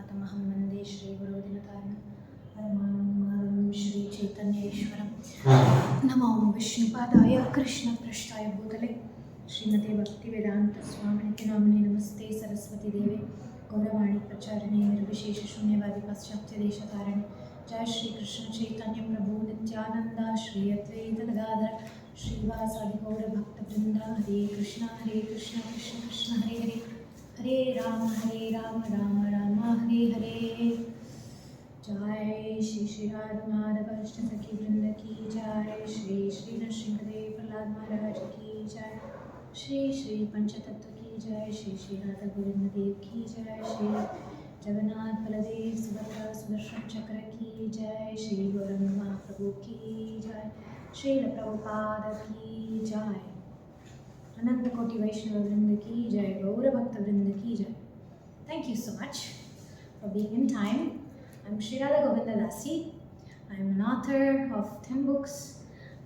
Purushottamaham Vande Shri Guru Dinataranam Paramanandamadanam Shri Chaitanyeshwaram Namo Vishnupadaya Krishna Prashtaya Bhutale Srimate Bhaktivedanta Swaminiti Namane Namaste Saraswati Deve Gauravani Pracharane Nirvishesha Shunyavadi Paschatya Deshatarane Jai Shri Krishna Chaitanya Prabhu Nityananda Shri Advaita Gadadhar Srivasadi Gaura Bhakta Vrinda Hare Krishna Krishna Krishna Hare Hare Hare Rama Rama Rama Hare Hare Jai Shri Radha Madhava Krishna Sakhi Vrinda Ki Jai Shri Nrsimhadev Prahlad Maharaj Ki Jai Shri Panchatattva Ki Jai Shri Radha Govinda Dev Ki Jai Shri Jagannath Baladev Subhadra Sudarshan Chakra Ki Jai Shri Gauranga Mahaprabhu Ki Jai Srila Prabhupada Ki Jai Ananta Koti Vaishnava Vrinda Ki Jai Gaura Bhakta Vrinda Ki Jai. Thank you so much for being in time. I'm Sri Radha Govinda Dasi. I'm an author of 10 books.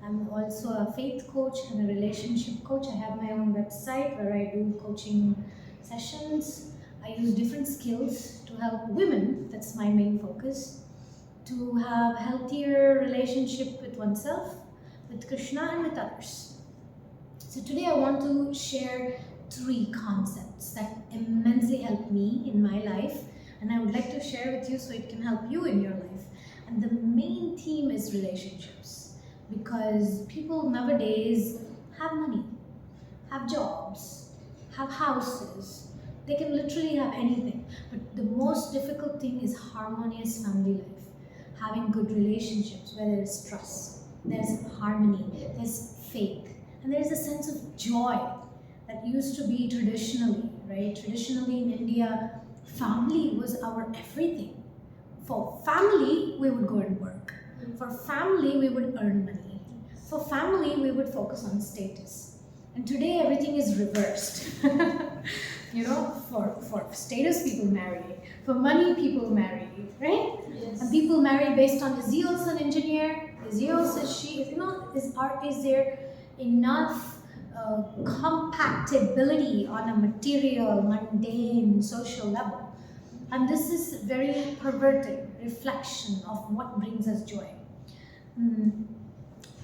I'm also a faith coach and a relationship coach. I have my own website where I do coaching sessions. I use different skills to help women, that's my main focus, to have healthier relationship with oneself, with Krishna and with others. So today I want to share 3 concepts that immensely help me in my life, and I would like to share with you so it can help you in your life. And the main theme is relationships, because people nowadays have money, have jobs, have houses. They can literally have anything, but the most difficult thing is harmonious family life, having good relationships where there is trust, there's harmony, there's faith, and there's a sense of joy that used to be traditionally, right? Traditionally in India, family was our everything. For family, we would go and work. For family, we would earn money. For family, we would focus on status. And today, everything is reversed. You know, for status, people marry. For money, people marry, right? Yes. And people marry based on, is he also an engineer? Is he also, is there enough compatibility on a material, mundane, social level? And this is very perverted reflection of what brings us joy.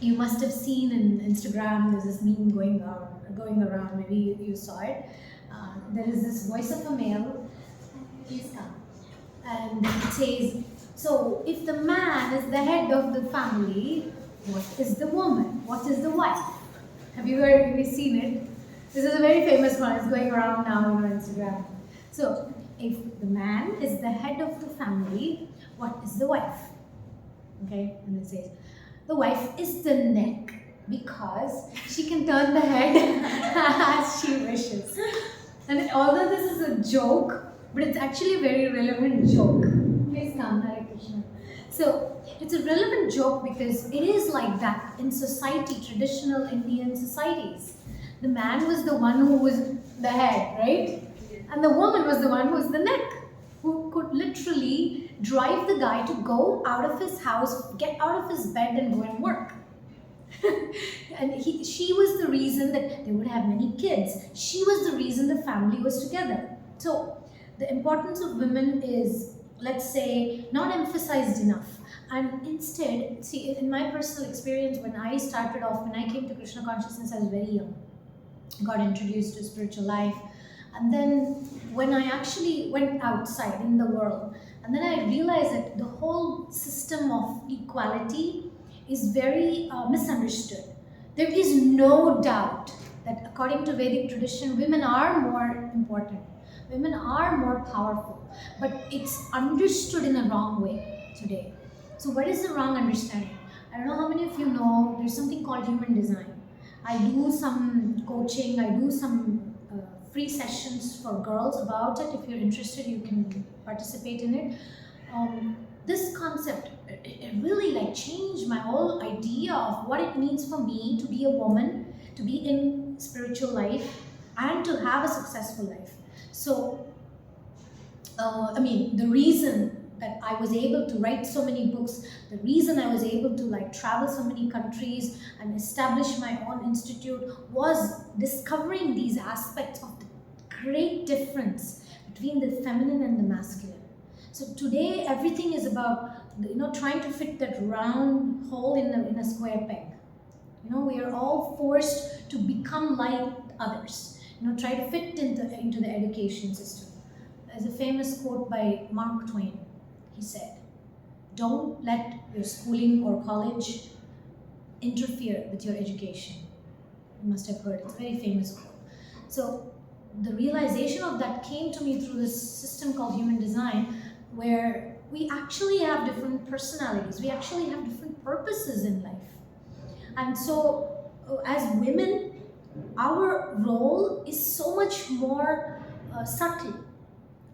You must have seen in Instagram, there's this meme going around, maybe you saw it. There is this voice of a male, please come, and it says, so if the man is the head of the family, what is the woman? What is the wife? Have you seen it? This is a very famous one, it's going around now on Instagram. So, if the man is the head of the family, what is the wife? Okay, and it says, the wife is the neck, because she can turn the head as she wishes. And although this is a joke, but it's actually a very relevant joke. Please come, Hare Krishna. So, it's a relevant joke because it is like that in society, traditional Indian societies. The man was the one who was the head, right? And the woman was the one who was the neck, who could literally drive the guy to go out of his house, get out of his bed and go and work. And she was the reason that they would have many kids. She was the reason the family was together. So the importance of women is, let's say, not emphasized enough. And instead, see, in my personal experience, when I came to Krishna consciousness, I was very young. Got introduced to spiritual life. And then when I actually went outside in the world, and then I realized that the whole system of equality is very misunderstood. There is no doubt that according to Vedic tradition, women are more important. Women are more powerful, but it's understood in a wrong way today. So what is the wrong understanding? I don't know how many of you know, there's something called human design. I do some coaching, I do some free sessions for girls about it. If you're interested, you can participate in it. This concept, it really changed my whole idea of what it means for me to be a woman, to be in spiritual life, and to have a successful life. So, the reason that I was able to write so many books, the reason I was able to travel so many countries and establish my own institute was discovering these aspects of the great difference between the feminine and the masculine. So today everything is about trying to fit that round hole in a square peg. We are all forced to become like others. Try to fit into the education system. There's a famous quote by Mark Twain. He said, "Don't let your schooling or college interfere with your education." You must have heard it. It's a very famous quote. So the realization of that came to me through this system called human design, where we actually have different personalities. We actually have different purposes in life. And so as women, our role is so much more subtle,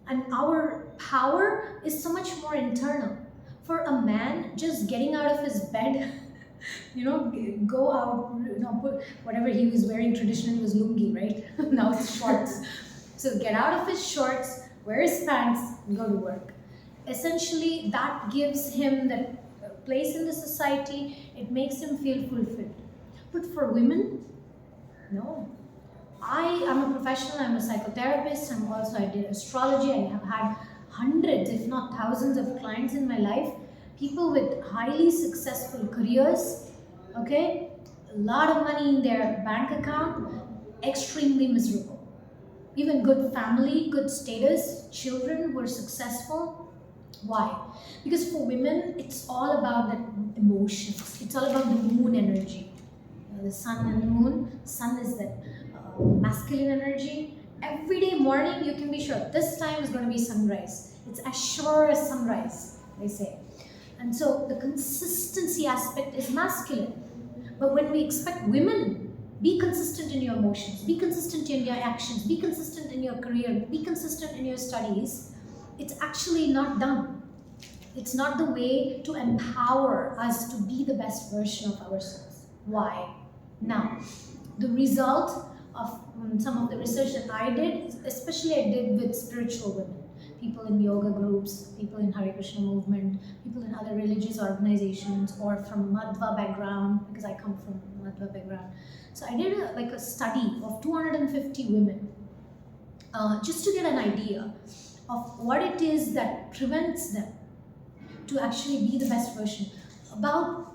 and our power is so much more internal. For a man, just getting out of his bed, go out, put whatever he was wearing traditionally was lungi, right? Now it's shorts. So get out of his shorts, wear his pants, and go to work. Essentially, that gives him that place in the society. It makes him feel fulfilled. But for women, no. I am a professional. I'm a psychotherapist. I did astrology. I have had hundreds, if not thousands, of clients in my life. People with highly successful careers, okay, a lot of money in their bank account, extremely miserable. Even good family, good status, children who are successful. Why? Because for women, it's all about the emotions. It's all about the moon energy. The sun and the moon. Sun is that masculine energy. Every day morning, you can be sure this time is going to be sunrise. It's as sure as sunrise, they say. And so the consistency aspect is masculine. But when we expect women, be consistent in your emotions, be consistent in your actions, be consistent in your career, be consistent in your studies, it's actually not done. It's not the way to empower us to be the best version of ourselves. Why? Now, the result of some of the research that I did, especially I did with spiritual women, people in yoga groups, people in Hare Krishna movement, people in other religious organizations, or from Madhva background, because I come from Madhva background. So I did a study of 250 women, just to get an idea of what it is that prevents them to actually be the best version. About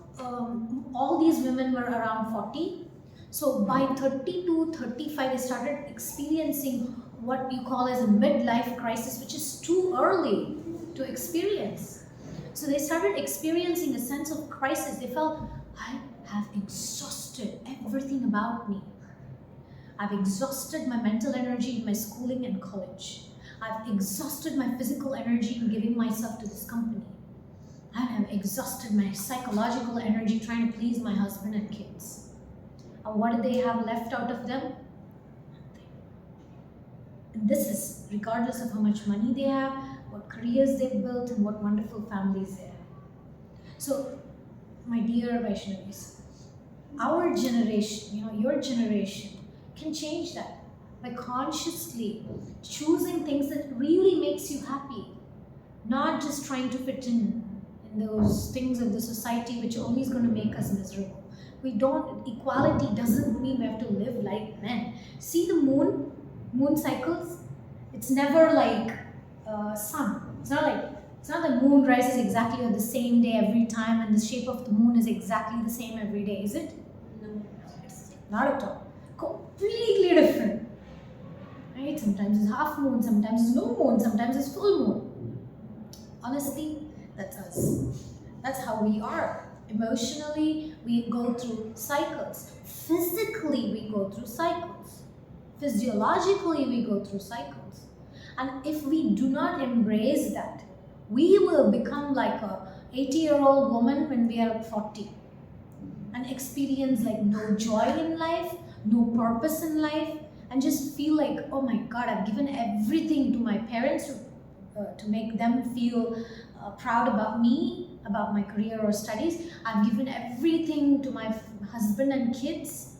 all these women were around 40. So by 32, 35, they started experiencing what you call as a midlife crisis, which is too early to experience. So they started experiencing a sense of crisis. They felt, I have exhausted everything about me. I've exhausted my mental energy in my schooling and college. I've exhausted my physical energy in giving myself to this company. I have exhausted my psychological energy trying to please my husband and kids. And what do they have left out of them? Nothing. And this is regardless of how much money they have, what careers they've built, and what wonderful families they have. So, my dear Vaishnavis, our generation, your generation, can change that by consciously choosing things that really makes you happy, not just trying to fit in those things of the society which only is going to make us miserable. Equality doesn't mean we have to live like men. See the moon cycles. It's never like sun. It's not the moon rises exactly on the same day every time, and the shape of the moon is exactly the same every day, is it? No, it's not at all. Completely different. Right? Sometimes it's half moon, sometimes it's no moon, sometimes it's full moon. Honestly, that's us. That's how we are. Emotionally, we go through cycles. Physically, we go through cycles. Physiologically, we go through cycles. And if we do not embrace that, we will become like a 80-year-old woman when we are 40 and experience like no joy in life, no purpose in life, and just feel like, oh my God, I've given everything to my parents to make them feel proud about me, about my career or studies. I've given everything to my husband and kids.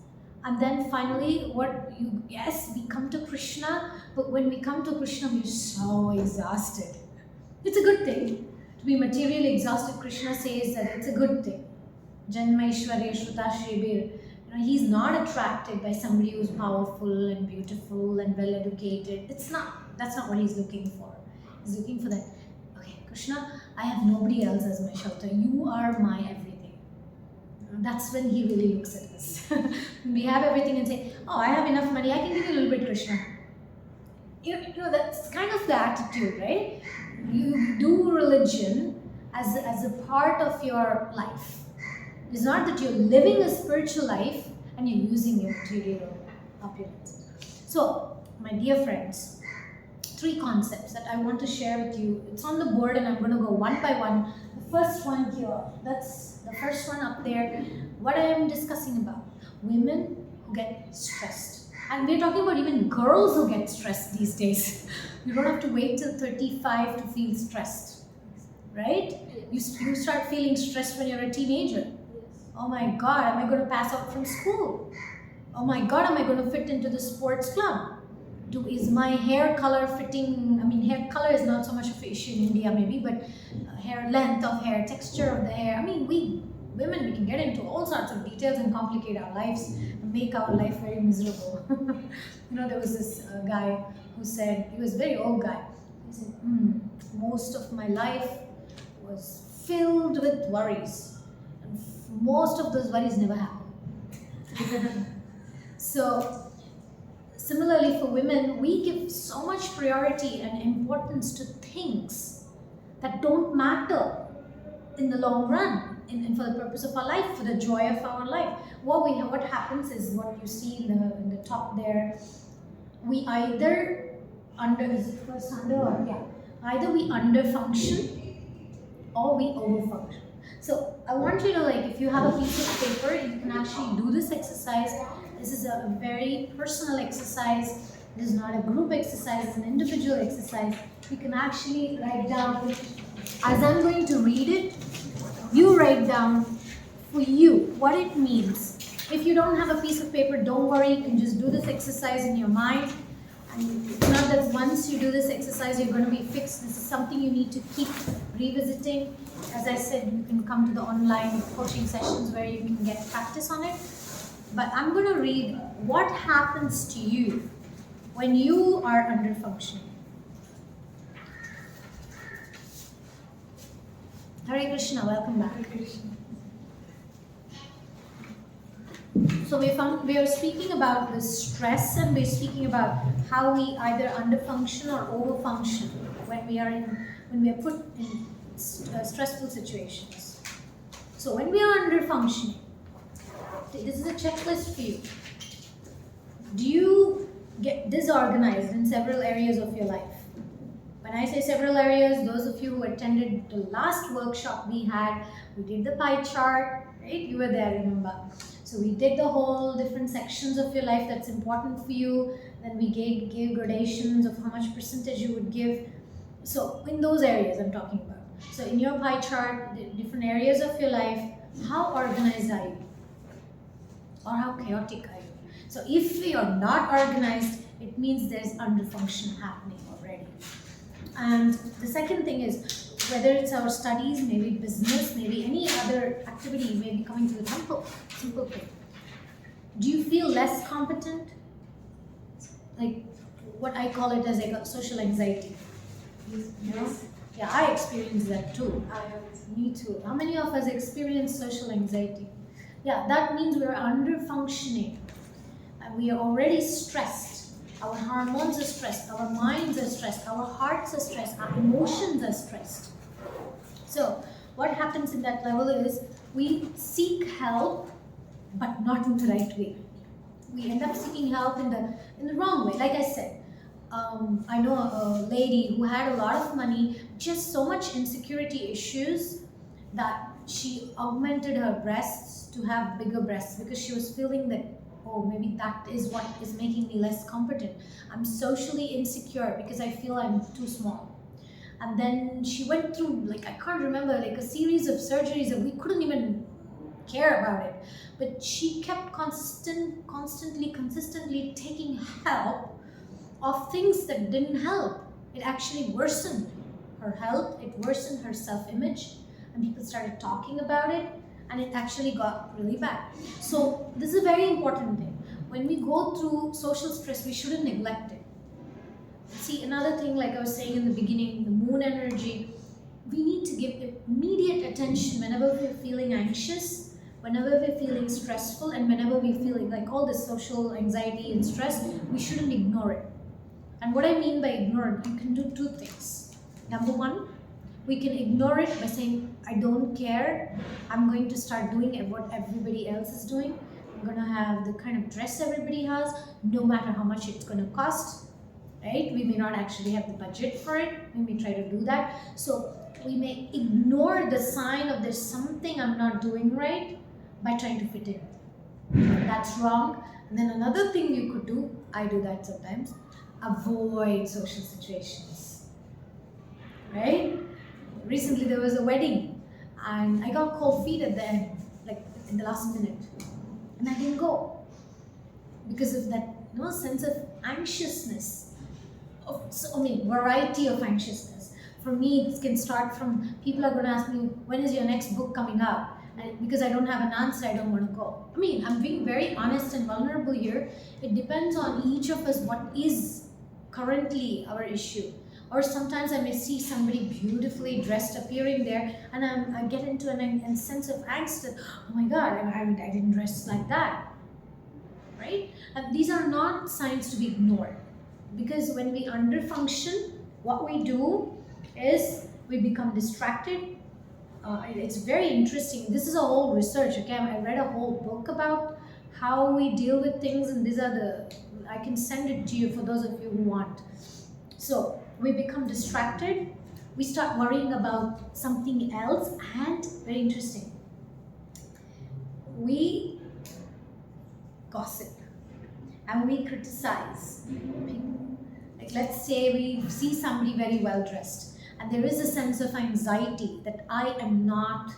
And then finally, we come to Krishna, but when we come to Krishna, we're so exhausted. It's a good thing. To be materially exhausted, Krishna says that it's a good thing. Janmaishwarya Shruta Shribir. He's not attracted by somebody who's powerful and beautiful and well educated. That's not what he's looking for. He's looking for that, okay, Krishna, I have nobody else as my shelter. You are my everything. That's when he really looks at us. We have everything and say, oh, I have enough money, I can give you a little bit, Krishna. That's kind of the attitude, right? You do religion as a part of your life. It's not that you're living a spiritual life and you're using your material opulence. So, my dear friends, 3 concepts that I want to share with you. It's on the board and I'm going to go one by one. The first one here, that's the first one up there. What I am discussing about, women who get stressed. And we're talking about even girls who get stressed these days. You don't have to wait till 35 to feel stressed, right? You start feeling stressed when you're a teenager. Oh my God, am I going to pass out from school? Oh my God, am I going to fit into the sports club? Is my hair color fitting? I mean, hair color is not so much of an issue in India maybe, but hair length of hair, texture of the hair. I mean, we women, we can get into all sorts of details and complicate our lives and make our life very miserable. There was this guy who said, he was a very old guy, he said, most of my life was filled with worries. And most of those worries never happened. So, similarly for women, we give so much priority and importance to things that don't matter in the long run, and for the purpose of our life, for the joy of our life. What happens is what you see in the top there. We either either we underfunction or we overfunction. So I want you to, if you have a piece of paper, you can actually do this exercise. This is a very personal exercise. This is not a group exercise, it's an individual exercise. You can actually write down, as I'm going to read it, you write down for you what it means. If you don't have a piece of paper, don't worry, you can just do this exercise in your mind. And it's not that once you do this exercise, you're going to be fixed. This is something you need to keep revisiting. As I said, you can come to the online coaching sessions where you can get practice on it. But I'm going to read what happens to you when you are under functioning. Hare Krishna, welcome back. Hare Krishna. So we are speaking about the stress, and we're speaking about how we either underfunction or overfunction when we are put in stressful situations. So when we are underfunctioning, this is a checklist for you. Do you get disorganized in several areas of your life? When I say several areas, those of you who attended the last workshop we had, we did the pie chart, right? You were there, remember? So we did the whole different sections of your life that's important for you. Then we gave gradations of how much percentage you would give. So in those areas I'm talking about. So in your pie chart, the different areas of your life, how organized are you? Or how chaotic are you? So if you're not organized, it means there's underfunction happening already. And the second thing is, whether it's our studies, maybe business, maybe any other activity, maybe coming to the simple thing. Do you feel less competent? Like what I call it as a social anxiety. Yes. Yeah, I experienced that too. Me too. How many of us experience social anxiety? Yeah, that means we're under functioning. And we are already stressed. Our hormones are stressed. Our minds are stressed. Our hearts are stressed. Our emotions are stressed. So what happens in that level is we seek help, but not in the right way. We end up seeking help in the wrong way. Like I said, I know a lady who had a lot of money, just so much insecurity issues that she augmented her breasts to have bigger breasts because she was feeling that, oh, maybe that is what is making me less competent. I'm socially insecure because I feel I'm too small. And then she went through, I can't remember, a series of surgeries that we couldn't even care about it. But she kept consistently taking help of things that didn't help. It actually worsened her health, it worsened her self-image, and people started talking about it, and it actually got really bad. So this is a very important thing. When we go through social stress, we shouldn't neglect it. See, another thing, like I was saying in the beginning, the moon energy, attention whenever we're feeling anxious, whenever we're feeling stressful, and whenever we're feeling like all this social anxiety and stress, we shouldn't ignore it. And what I mean by ignore it, you can do two things. Number one, we can ignore it by saying, I don't care. I'm going to start doing what everybody else is doing. I'm going to have the kind of dress everybody has, no matter how much it's going to cost, right? We may not actually have the budget for it. We may try to do that. So we may ignore the sign of there's something I'm not doing right by trying to fit in. That's wrong. And then another thing you could do, I do that sometimes, avoid social situations, right? Recently there was a wedding and I got cold feet at the end, like in the last minute, and I didn't go because of that sense of anxiousness, variety of anxiousness. For me, it can start from people are going to ask me, when is your next book coming out? And because I don't have an answer, I don't want to go. I mean, I'm being very honest and vulnerable here. It depends on each of us what is currently our issue. Or sometimes I may see somebody beautifully dressed appearing there, and I get into a sense of angst that, oh my God, I didn't dress like that, right? And these are not signs to be ignored, because when we underfunction, what we do is we become distracted. It's very interesting. This is a whole research. Okay, I read a whole book about how we deal with things, and these are I can send it to you for those of you who want. So we become distracted, we start worrying about something else, and very interesting, we gossip and we criticize people. Like, let's say we see somebody very well dressed and there is a sense of anxiety that I am not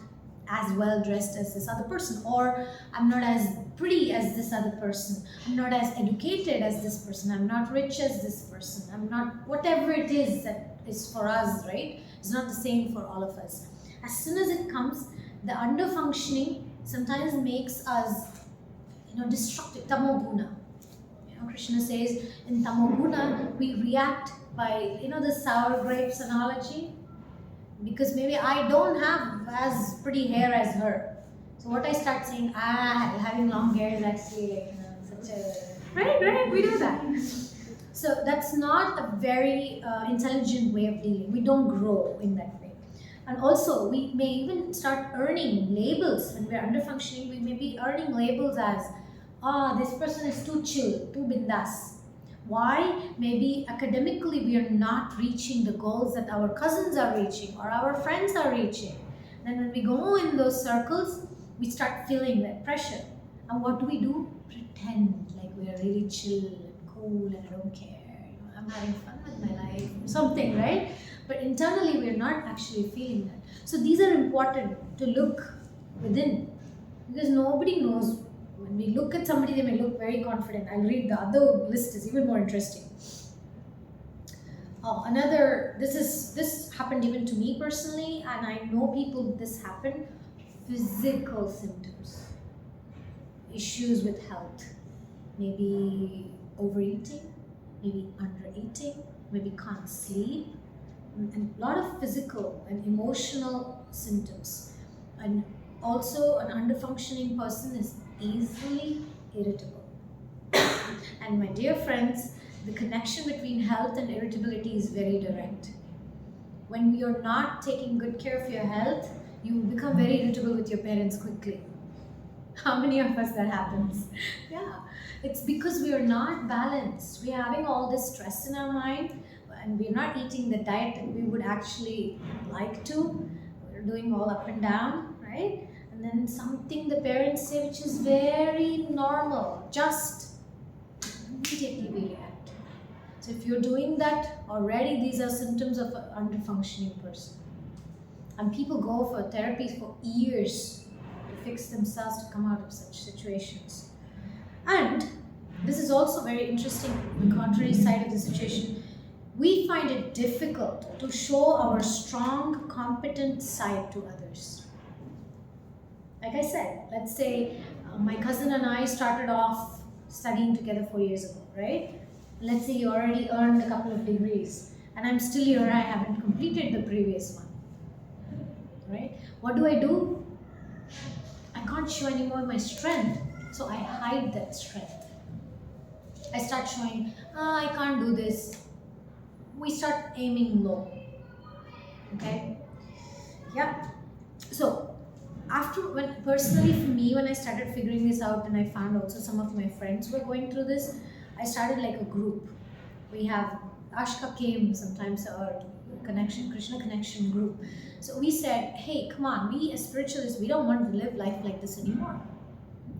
as well dressed as this other person, or I'm not as pretty as this other person, I'm not as educated as this person, I'm not rich as this person, I'm not whatever it is that is for us, right? It's not the same for all of us. As soon as it comes, the underfunctioning sometimes makes us destructive. Tamoguna. Krishna says in Tamoguna we react by the sour grapes analogy, because maybe I don't have as pretty hair as her. So what I start saying, having long hair is actually such a... Right, we do that. So that's not a very intelligent way of dealing. We don't grow in that way. And also, we may even start earning labels. When we're underfunctioning, we may be earning labels as, this person is too chill, too bindas. Why? Maybe academically we are not reaching the goals that our cousins are reaching or our friends are reaching. Then when we go in those circles, we start feeling that pressure. And what do? Pretend like we are really chill and cool and I don't care. I'm having fun with my life or something, right? But internally we are not actually feeling that. So these are important to look within, because nobody knows. When we look at somebody, they may look very confident. I'll read the other list, is even more interesting. This happened even to me personally, and I know people this happened. Physical symptoms, issues with health, maybe overeating, maybe undereating, maybe can't sleep, and a lot of physical and emotional symptoms. And also, an underfunctioning person is easily irritable. And my dear friends, the connection between health and irritability is very direct. When you're not taking good care of your health, you become very irritable with your parents quickly. How many of us that happens? Yeah, it's because we are not balanced. We are having all this stress in our mind, and we're not eating the diet that we would actually like to. We're doing all up and down, right? And then something the parents say which is very normal, just immediately we react. So if you're doing that already, these are symptoms of an underfunctioning person. And people go for therapies for years to fix themselves to come out of such situations. And this is also very interesting, the contrary side of the situation. We find it difficult to show our strong, competent side to others. Like I said, let's say my cousin and I started off studying together 4 years ago, right? Let's say you already earned a couple of degrees and I'm still here, I haven't completed the previous one, right? What do? I can't show anymore my strength, so I hide that strength. I start showing, I can't do this. We start aiming low. Okay? Yeah. So personally for me, when I started figuring this out, and I found also some of my friends were going through this, I started like a group. We have Ashka came sometimes, our Krishna connection group. So we said, hey, come on, we as spiritualists, we don't want to live life like this anymore.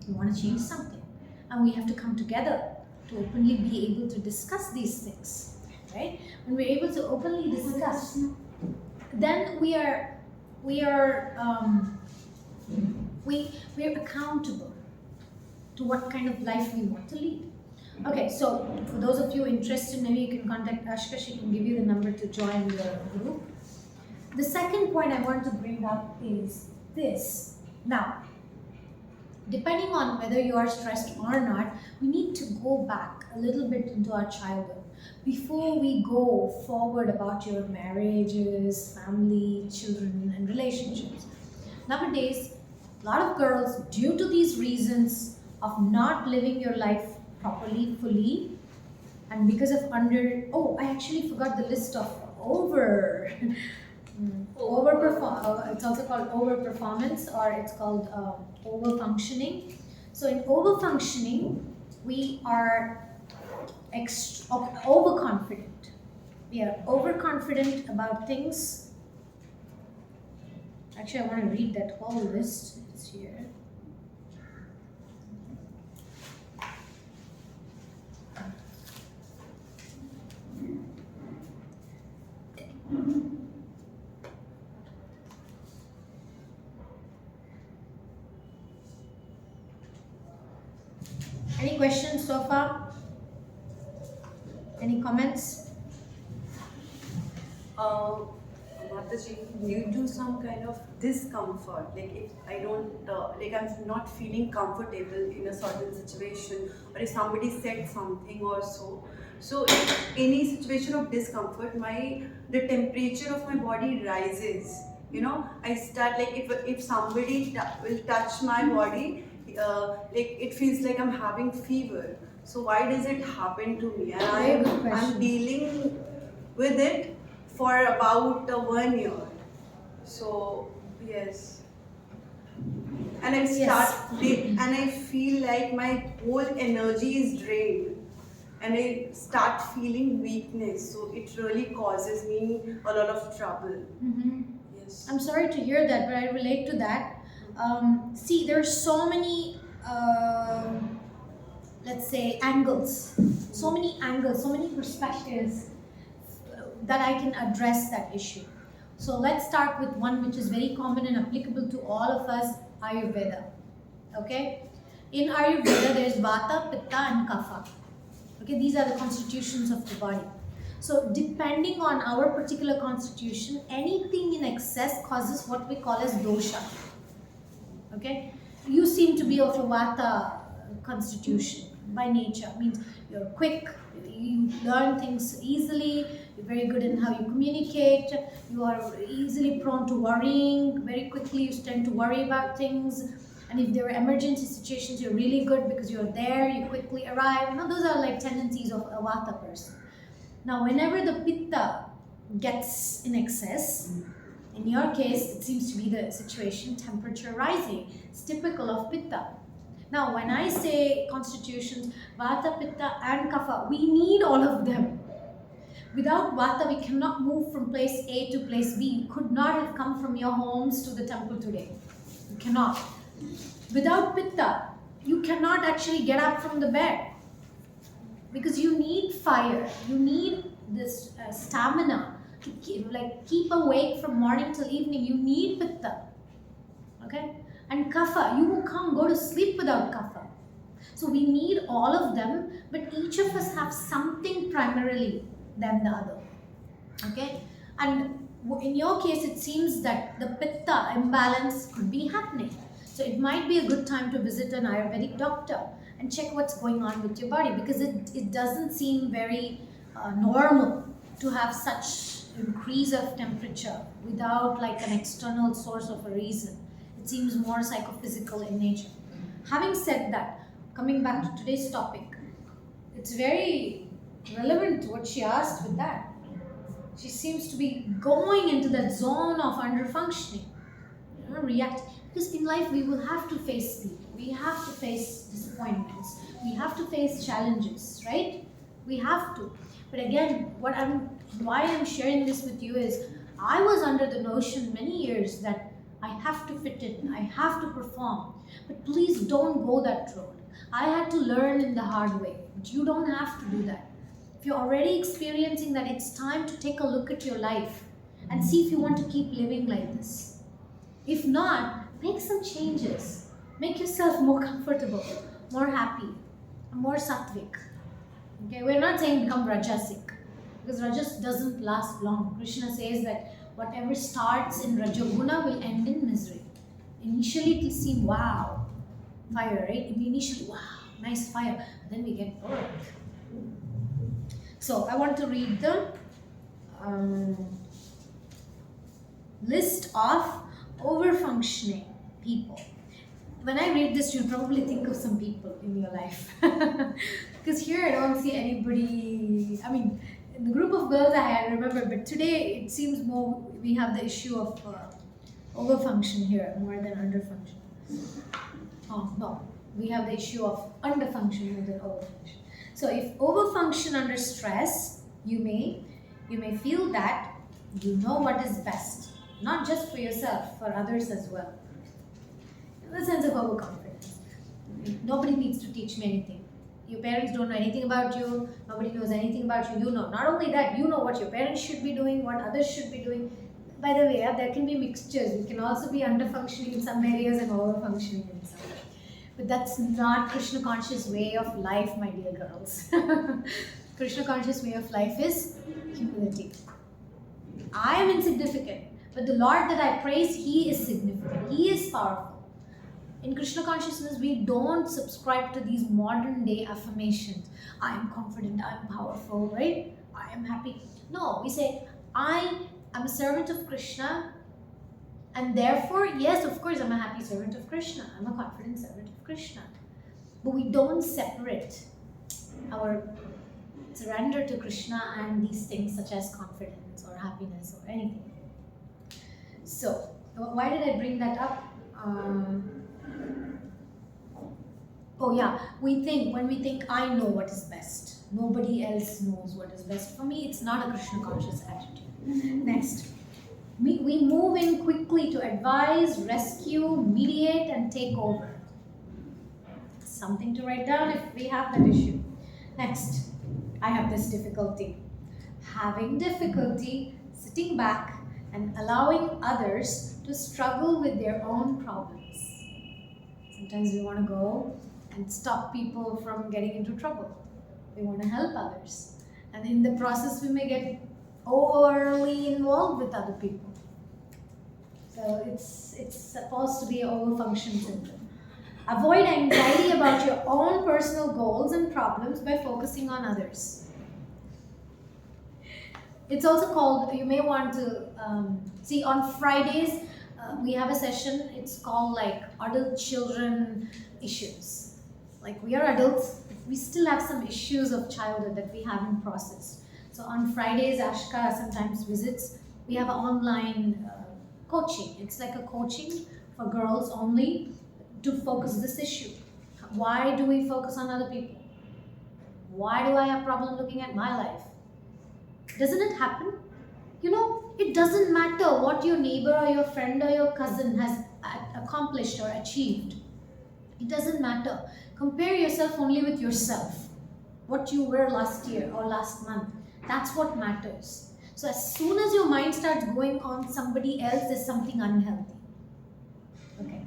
We want to change something, and we have to come together to openly be able to discuss these things, right? When we're able to openly discuss, then we're accountable to what kind of life we want to lead. Okay, so for those of you interested, maybe you can contact Ashka. She can give you the number to join the group. The second point I want to bring up is this. Now, depending on whether you are stressed or not, we need to go back a little bit into our childhood before we go forward about your marriages, family, children, and relationships. Nowadays, a lot of girls, due to these reasons of not living your life properly, fully, and because of I actually forgot the list of overperform. It's also called overperformance, or it's called overfunctioning. So in overfunctioning, we are overconfident. We are overconfident about things. Actually, I want to read that whole list. It's here. Any questions so far? Any comments? Mataji, due to some kind of discomfort, like if I don't, I'm not feeling comfortable in a certain situation, or if somebody said something or so in any situation of discomfort, the temperature of my body rises. I start like if somebody will touch my body, like it feels like I'm having fever. So why does it happen to me? And I'm dealing with it for about 1 year. So yes, and I feel like my whole energy is drained, and I start feeling weakness. So it really causes me a lot of trouble. Mm-hmm. Yes. I'm sorry to hear that, but I relate to that. See, there are so many, let's say, angles, so many perspectives that I can address that issue. So let's start with one which is very common and applicable to all of us, Ayurveda. Okay? In Ayurveda, there is Vata, Pitta, and Kapha. Okay, these are the constitutions of the body. So depending on our particular constitution, anything in excess causes what we call as dosha. Okay? You seem to be of a Vata constitution by nature. Means you're quick, you learn things easily, you're very good in how you communicate, you are easily prone to worrying, very quickly you tend to worry about things. And if there are emergency situations, you're really good because you're there, you quickly arrive. Those are like tendencies of a Vata person. Now, whenever the Pitta gets in excess, in your case, it seems to be the situation, temperature rising. It's typical of Pitta. Now, when I say constitutions, Vata, Pitta, and Kapha, we need all of them. Without Vata, we cannot move from place A to place B. You could not have come from your homes to the temple today. You cannot. Without Pitta, you cannot actually get up from the bed. Because you need fire. You need this stamina to keep awake from morning till evening. You need Pitta. Okay? And Kapha, you can't go to sleep without Kapha. So we need all of them, but each of us have something primarily than the other. Okay? And in your case, it seems that the Pitta imbalance could be happening. So it might be a good time to visit an Ayurvedic doctor and check what's going on with your body, because it doesn't seem very normal to have such increase of temperature without like an external source of a reason. It seems more psychophysical in nature. Having said that, coming back to today's topic, it's very relevant what she asked with that. She seems to be going into that zone of underfunctioning, react. Because in life we will have to face people, we have to face disappointments, we have to face challenges, right? We have to. But again, why I'm sharing this with you is I was under the notion many years that I have to fit in, I have to perform. But please don't go that road. I had to learn in the hard way. But you don't have to do that. If you're already experiencing that, it's time to take a look at your life and see if you want to keep living like this. If not, make some changes. Make yourself more comfortable, more happy, more sattvic. Okay, we're not saying become rajasic, because rajas doesn't last long. Krishna says that whatever starts in rajaguna will end in misery. Initially it will seem wow, fire, right? Initially, wow, nice fire. But then we get bored. So I want to read the list of over-functioning people. When I read this, you'll probably think of some people in your life. Because here I don't see anybody. I mean, in the group of girls I remember, but today it seems more we have the issue of overfunction here more than underfunction. Oh no, we have the issue of underfunction more than overfunction. So if overfunction under stress, you may feel that you know what is best, not just for yourself, for others as well. The sense of overconfidence. Nobody needs to teach me anything. Your parents don't know anything about you. Nobody knows anything about you. You know. Not only that, you know what your parents should be doing, what others should be doing. By the way, there can be mixtures. We can also be under-functioning in some areas and over-functioning in some. But that's not Krishna conscious way of life, my dear girls. Krishna conscious way of life is humility. I am insignificant, but the Lord that I praise, He is significant. He is powerful. In Krishna consciousness, we don't subscribe to these modern day affirmations. I am confident, I am powerful, right? I am happy. No, we say, I am a servant of Krishna, and therefore, yes, of course, I'm a happy servant of Krishna. I'm a confident servant of Krishna. But we don't separate our surrender to Krishna and these things such as confidence or happiness or anything. So, why did I bring that up? Oh yeah, when we think I know what is best, nobody else knows what is best. For me, it's not a Krishna conscious attitude. Next, we move in quickly to advise, rescue, mediate, and take over. Something to write down if we have that issue. Next, I have this difficulty. Having difficulty sitting back and allowing others to struggle with their own problems. Sometimes we want to go and stop people from getting into trouble. We want to help others. And in the process, we may get overly involved with other people. So it's supposed to be an overfunction syndrome. Avoid anxiety about your own personal goals and problems by focusing on others. It's also called, you may want to see on Fridays, we have a session, it's called like adult children issues. Like we are adults, but we still have some issues of childhood that we haven't processed. So on Fridays, Ashka sometimes visits. We have an online coaching. It's like a coaching for girls only to focus this issue. Why do we focus on other people? Why do I have problem looking at my life? Doesn't it happen? You know, it doesn't matter what your neighbor or your friend or your cousin has accomplished or achieved. It doesn't matter. Compare yourself only with yourself. What you were last year or last month. That's what matters. So as soon as your mind starts going on somebody else, there's something unhealthy. Okay.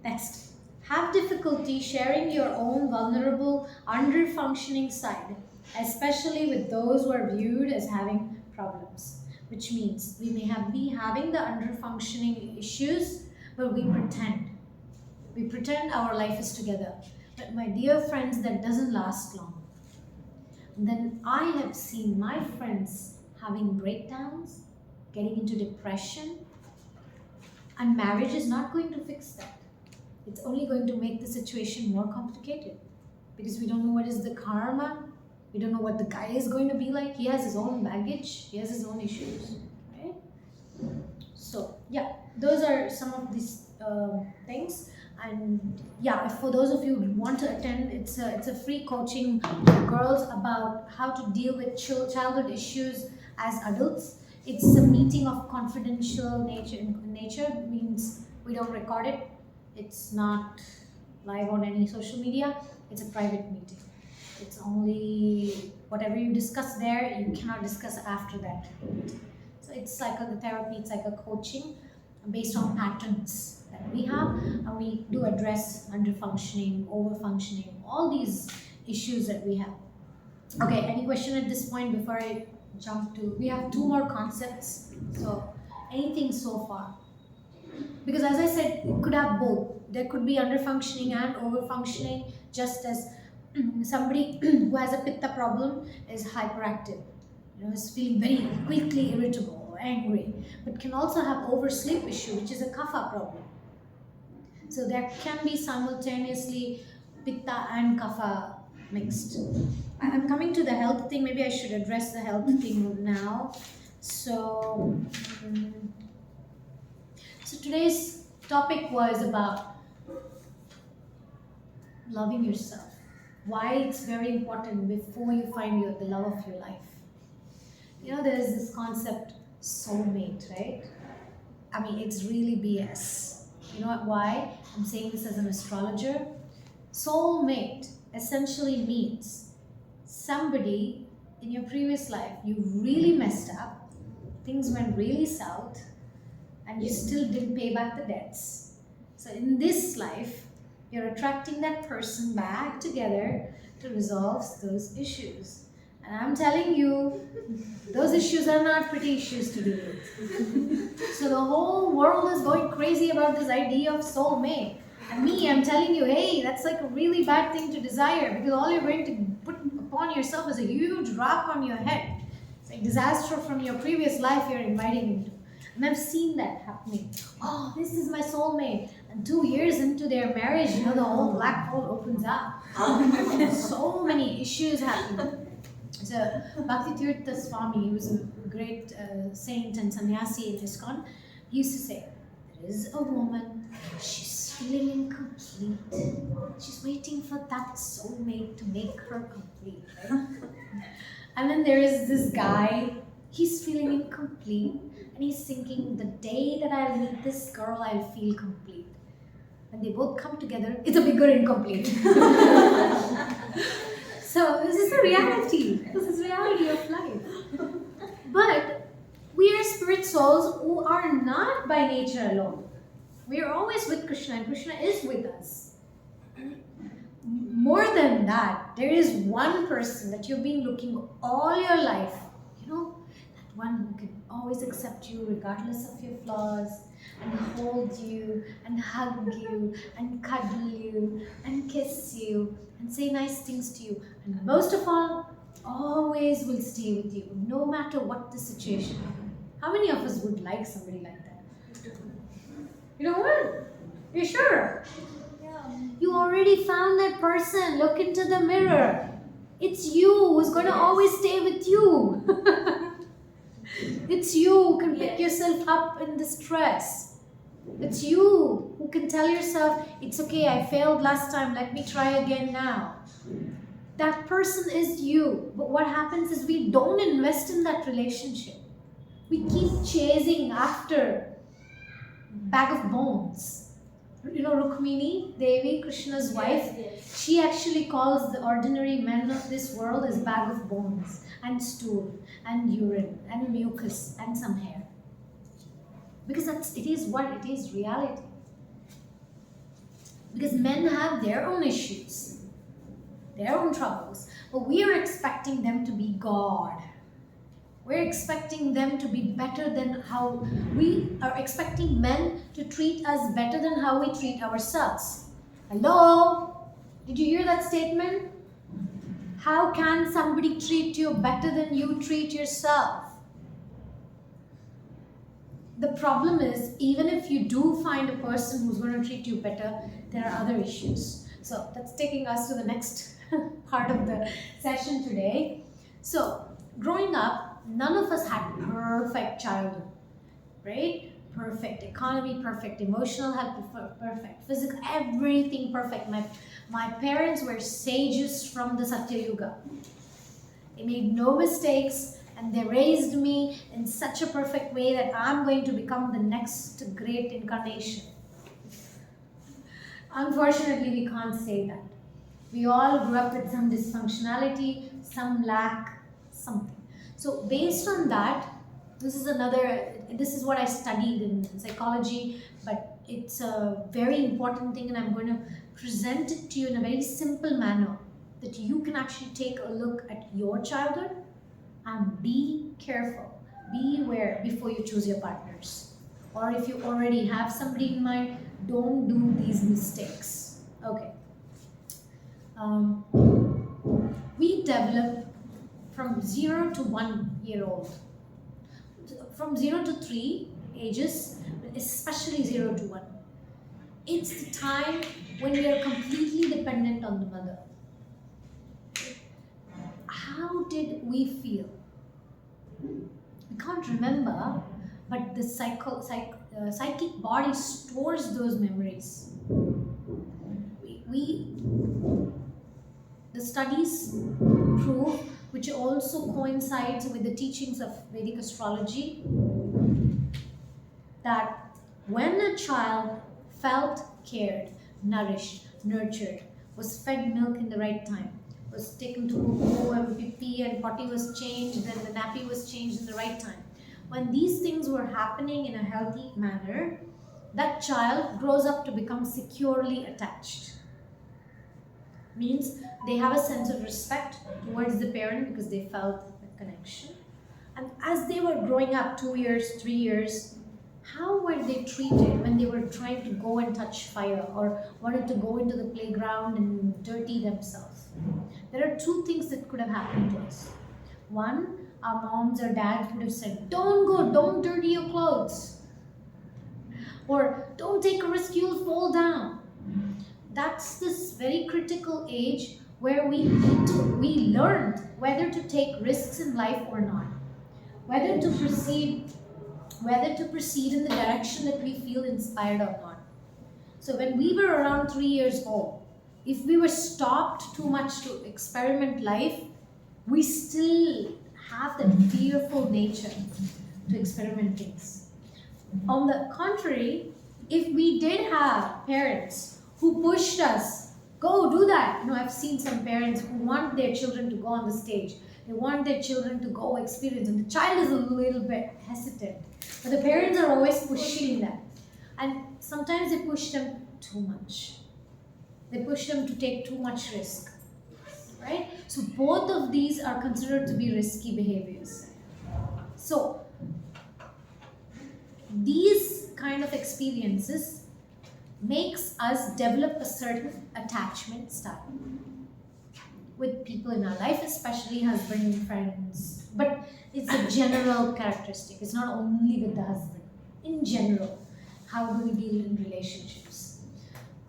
Next. Have difficulty sharing your own vulnerable, under-functioning side, especially with those who are viewed as having problems. Which means we may be having the under-functioning issues, but we pretend. We pretend our life is together. But my dear friends, that doesn't last long. And then I have seen my friends having breakdowns, getting into depression. And marriage is not going to fix that. It's only going to make the situation more complicated because we don't know what is the karma. We don't know what the guy is going to be like. He has his own baggage. He has his own issues, right? So yeah, those are some of these things. And yeah, for those of you who want to attend, it's a free coaching for girls about how to deal with childhood issues as adults. It's a meeting of confidential nature. Nature means we don't record it. It's not live on any social media. It's a private meeting. It's only whatever you discuss there, you cannot discuss after that. So it's like a therapy, it's like a coaching based on patterns that we have, and we do address under-functioning, over-functioning, all these issues that we have. Okay, any question at this point before I jump to, we have 2 more concepts, so anything so far? Because as I said, it could have both. There could be under-functioning and over-functioning, just as somebody who has a pitta problem is hyperactive, is feeling very quickly irritable or angry, but can also have oversleep issue, which is a kapha problem. So there can be simultaneously pitta and kapha mixed. I'm coming to the health thing. Maybe I should address the health thing now. So today's topic was about loving yourself. Why it's very important before you find the love of your life. There's this concept soulmate, right? I mean, it's really BS. You know why? I'm saying this as an astrologer. Soulmate essentially means somebody in your previous life, you really messed up, things went really south, and you still didn't pay back the debts. So in this life, you're attracting that person back together to resolve those issues. And I'm telling you, those issues are not pretty issues to deal with. So the whole world is going crazy about this idea of soulmate. And me, I'm telling you, hey, that's like a really bad thing to desire, because all you're going to put upon yourself is a huge rock on your head. It's like disaster from your previous life you're inviting into. And I've seen that happening. Oh, this is my soulmate. And 2 years into their marriage, the whole black hole opens up. So many issues happen. So Bhakti Tirtha Swami, he was a great saint and sannyasi in ISKCON, he used to say, there is a woman, she's feeling incomplete. She's waiting for that soulmate to make her complete, right? And then there is this guy, he's feeling incomplete, and he's thinking, the day that I'll meet this girl, I'll feel complete. When they both come together, it's a bigger incomplete. So this is the reality. This is reality of life. But we are spirit souls who are not by nature alone. We are always with Krishna, and Krishna is with us. More than that, there is one person that you've been looking all your life. That one who can always accept you regardless of your flaws, and hold you, and hug you, and cuddle you, and kiss you, and say nice things to you. And most of all, always will stay with you, no matter what the situation. How many of us would like somebody like that? You know what? You sure? Yeah. You already found that person. Look into the mirror. It's you who's going to always stay with you. It's you who can pick yourself up in the stress. It's you who can tell yourself, it's okay, I failed last time, let me try again now. That person is you. But what happens is we don't invest in that relationship. We keep chasing after bag of bones. Rukmini, Devi, Krishna's wife, she actually calls the ordinary men of this world as bag of bones, and stool, and urine, and mucus, and some hair. Because it is what it is, reality. Because men have their own issues, their own troubles, but we are expecting them to be God. We're expecting them to be better than how we are expecting men to treat us better than how we treat ourselves. Hello? Did you hear that statement? How can somebody treat you better than you treat yourself? The problem is, even if you do find a person who's going to treat you better, there are other issues. So that's taking us to the next part of the session today. So, growing up, none of us had perfect childhood, right? Perfect economy, perfect emotional health, perfect physical, everything perfect. My parents were sages from the Satya Yuga. They made no mistakes and they raised me in such a perfect way that I'm going to become the next great incarnation. Unfortunately, we can't say that. We all grew up with some dysfunctionality, some lack, something. So based on that, this is what I studied in psychology, but it's a very important thing and I'm going to present it to you in a very simple manner that you can actually take a look at your childhood and be careful, be aware before you choose your partners. Or if you already have somebody in mind, don't do these mistakes. Okay. We develop from 0 to 1 year old. From 0 to 3 ages, especially 0 to 1. It's the time when we are completely dependent on the mother. How did we feel? We can't remember, but the psychic body stores those memories. The studies prove, which also coincides with the teachings of Vedic astrology, that when a child felt cared, nourished, nurtured, was fed milk in the right time, was taken to poo and pee and potty was changed, then the nappy was changed in the right time. When these things were happening in a healthy manner, that child grows up to become securely attached. Means they have a sense of respect towards the parent because they felt the connection. And as they were growing up, 2 years, 3 years, how were they treated when they were trying to go and touch fire or wanted to go into the playground and dirty themselves? There are two things that could have happened to us. One, our moms or dads would have said, don't go, don't dirty your clothes. Or don't take a risk, you'll fall down. That's this very critical age where we learned whether to take risks in life or not. Whether to proceed in the direction that we feel inspired or not. So when we were around 3 years old, if we were stopped too much to experiment life, we still have that fearful nature to experiment things. On the contrary, if we did have parents who pushed us, go do that. I've seen some parents who want their children to go on the stage. They want their children to go experience, and the child is a little bit hesitant. But the parents are always pushing them. And sometimes they push them too much. They push them to take too much risk. Right? So both of these are considered to be risky behaviors. So these kind of experiences makes us develop a certain attachment style with people in our life, especially husband and friends. But it's a general characteristic. It's not only with the husband. In general, how do we deal in relationships?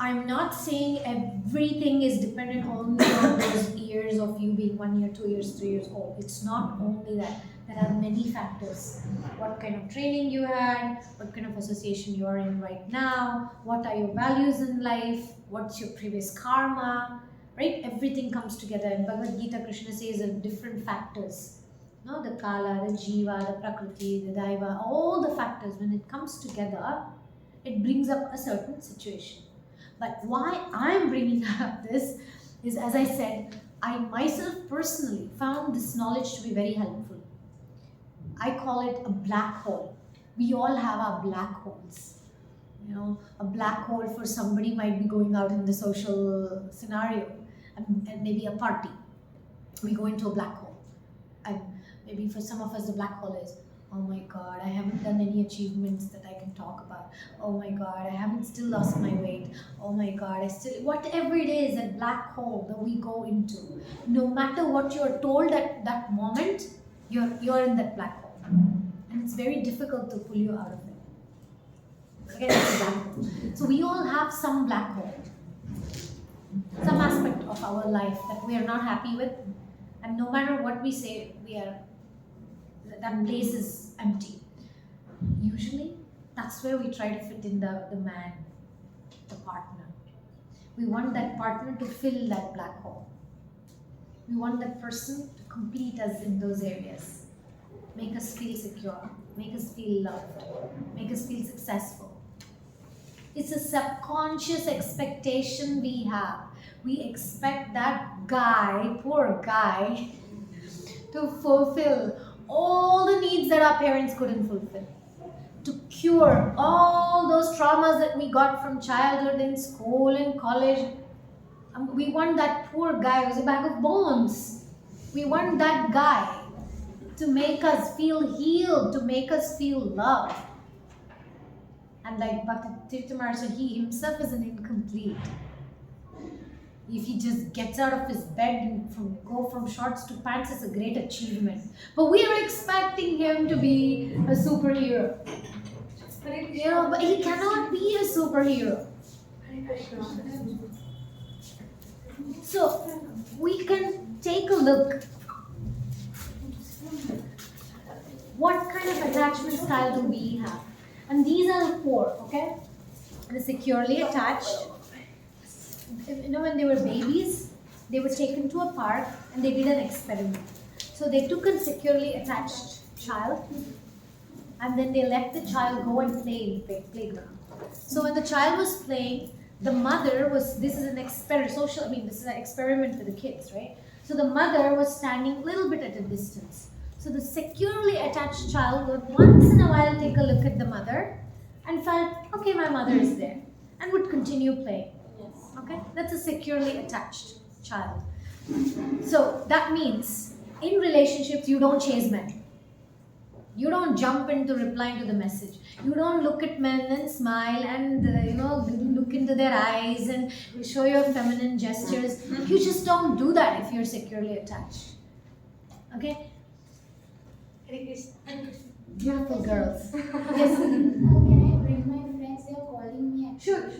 I'm not saying everything is dependent only on those years of you being 1 year, 2 years, 3 years old. It's not only that. There are many factors. What kind of training you had, what kind of association you are in right now, what are your values in life, what's your previous karma, right? Everything comes together. In Bhagavad Gita, Krishna says of different factors. The Kala, the Jiva, the Prakriti, the Daiva, all the factors, when it comes together, it brings up a certain situation. But why I'm bringing up this is, as I said, I myself personally found this knowledge to be very helpful. I call it a black hole. We all have our black holes. A black hole for somebody might be going out in the social scenario and maybe a party. We go into a black hole. And maybe for some of us, the black hole is, oh my God, I haven't done any achievements that I can talk about. Oh my God, I haven't still lost my weight. Oh my God, whatever it is, that black hole that we go into. No matter what you're told at that moment, you're in that black hole. And it's very difficult to pull you out of it. Okay, it's a black hole. So we all have some black hole, some aspect of our life that we are not happy with, and no matter what we say, that place is empty. Usually, that's where we try to fit in the man, the partner. We want that partner to fill that black hole. We want that person to complete us in those areas, make us feel secure, make us feel loved, make us feel successful. It's a subconscious expectation we have. We expect that guy, poor guy, to fulfill all the needs that our parents couldn't fulfill, to cure all those traumas that we got from childhood, in school, in college. We want that poor guy who's a bag of bones. We want that guy to make us feel healed, to make us feel loved. And like Bhakti Tirthamar said, he himself is an incomplete. If he just gets out of his bed and go from shorts to pants, it's a great achievement. But we are expecting him to be a superhero. But he cannot be a superhero. So we can take a look. What kind of attachment style do we have? And these are the 4, okay? The securely attached. When they were babies, they were taken to a park and they did an experiment. So they took a securely attached child and then they let the child go and play in the playground. So when the child was playing, the mother was, this is an experiment, this is an experiment for the kids, right? So the mother was standing a little bit at a distance. So the securely attached child would once in a while take a look at the mother and felt, okay, my mother is there, and would continue playing. Yes. Okay, that's a securely attached child. So that means in relationships, you don't chase men. You don't jump into replying to the message. You don't look at men and smile and look into their eyes and show your feminine gestures. You just don't do that if you're securely attached. Okay? Beautiful girls. Yes. Can I bring my friends? They're calling me. Sure.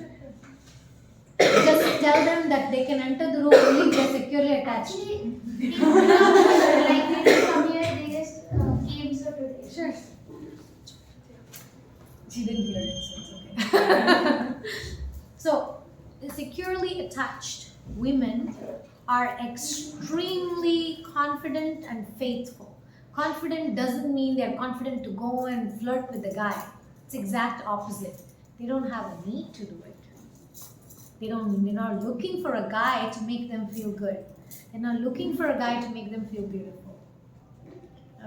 Just tell them that they can enter the room only if they're securely attached. Actually, they didn't come here. They just came so today. Sure. She didn't hear it, so it's okay. So, the securely attached women are extremely confident and faithful. Confident doesn't mean they're confident to go and flirt with the guy. It's exact opposite. They don't have a need to do it. They're not looking for a guy to make them feel good. They're not looking for a guy to make them feel beautiful.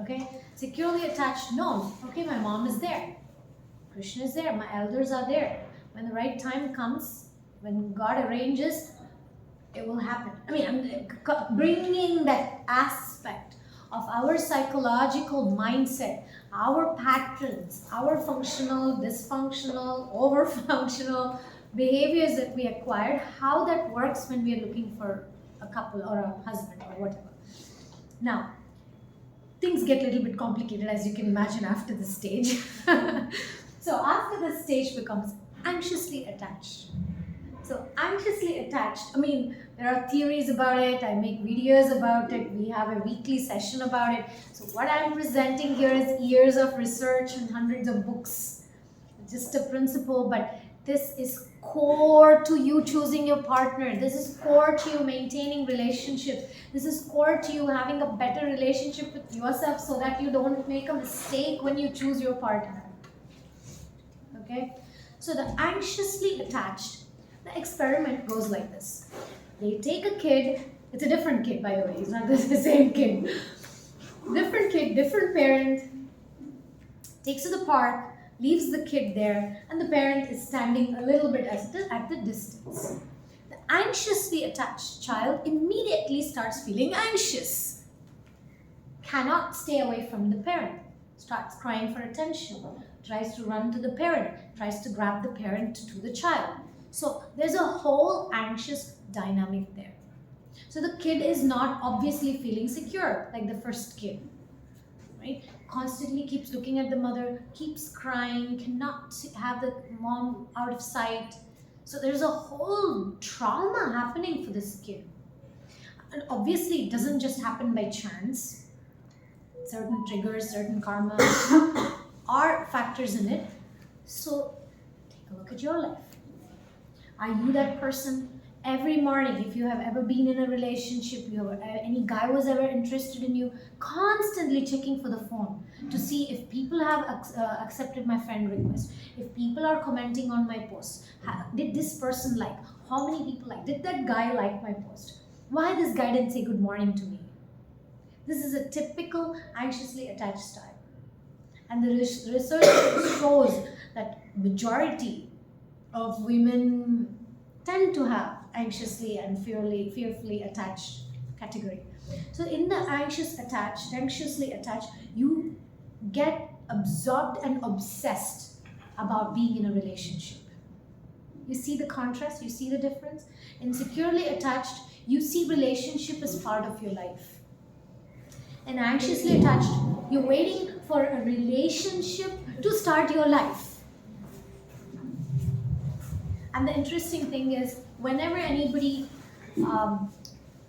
Okay? Securely attached, no. Okay, my mom is there. Krishna is there. My elders are there. When the right time comes, when God arranges, it will happen. I'm bringing that aspect of our psychological mindset, our patterns, our functional, dysfunctional, over-functional behaviors that we acquired, how that works when we are looking for a couple or a husband or whatever. Now, things get a little bit complicated, as you can imagine, after this stage. So after this stage becomes anxiously attached. So anxiously attached, there are theories about it, I make videos about it, we have a weekly session about it. So what I'm presenting here is years of research and hundreds of books. Just a principle, but this is core to you choosing your partner. This is core to you maintaining relationships. This is core to you having a better relationship with yourself so that you don't make a mistake when you choose your partner. Okay? So the anxiously attached, the experiment goes like this. They take a kid, it's a different kid by the way, it's not the same kid. Different kid, different parent, takes to the park, leaves the kid there, and the parent is standing a little bit at the distance. The anxiously attached child immediately starts feeling anxious. Cannot stay away from the parent. Starts crying for attention. Tries to run to the parent. Tries to grab the parent to the child. So there's a whole anxious dynamic there. So the kid is not obviously feeling secure like the first kid. right? Constantly keeps looking at the mother, keeps crying, cannot have the mom out of sight. So there's a whole trauma happening for this kid. And obviously, it doesn't just happen by chance. Certain triggers, certain karma are factors in it. So take a look at your life. Are you that person? Every morning, if you have ever been in a relationship, any guy was ever interested in you, constantly checking for the phone to see if people have accepted my friend request, if people are commenting on my post, did this person like, how many people like, did that guy like my post, why this guy didn't say good morning to me. This is a typical anxiously attached style. And the research shows that majority of women tend to have anxiously and fearfully attached category. So in the anxiously attached, you get absorbed and obsessed about being in a relationship. You see the contrast, you see the difference? In securely attached, you see relationship as part of your life. And anxiously attached, you're waiting for a relationship to start your life. And the interesting thing is, whenever anybody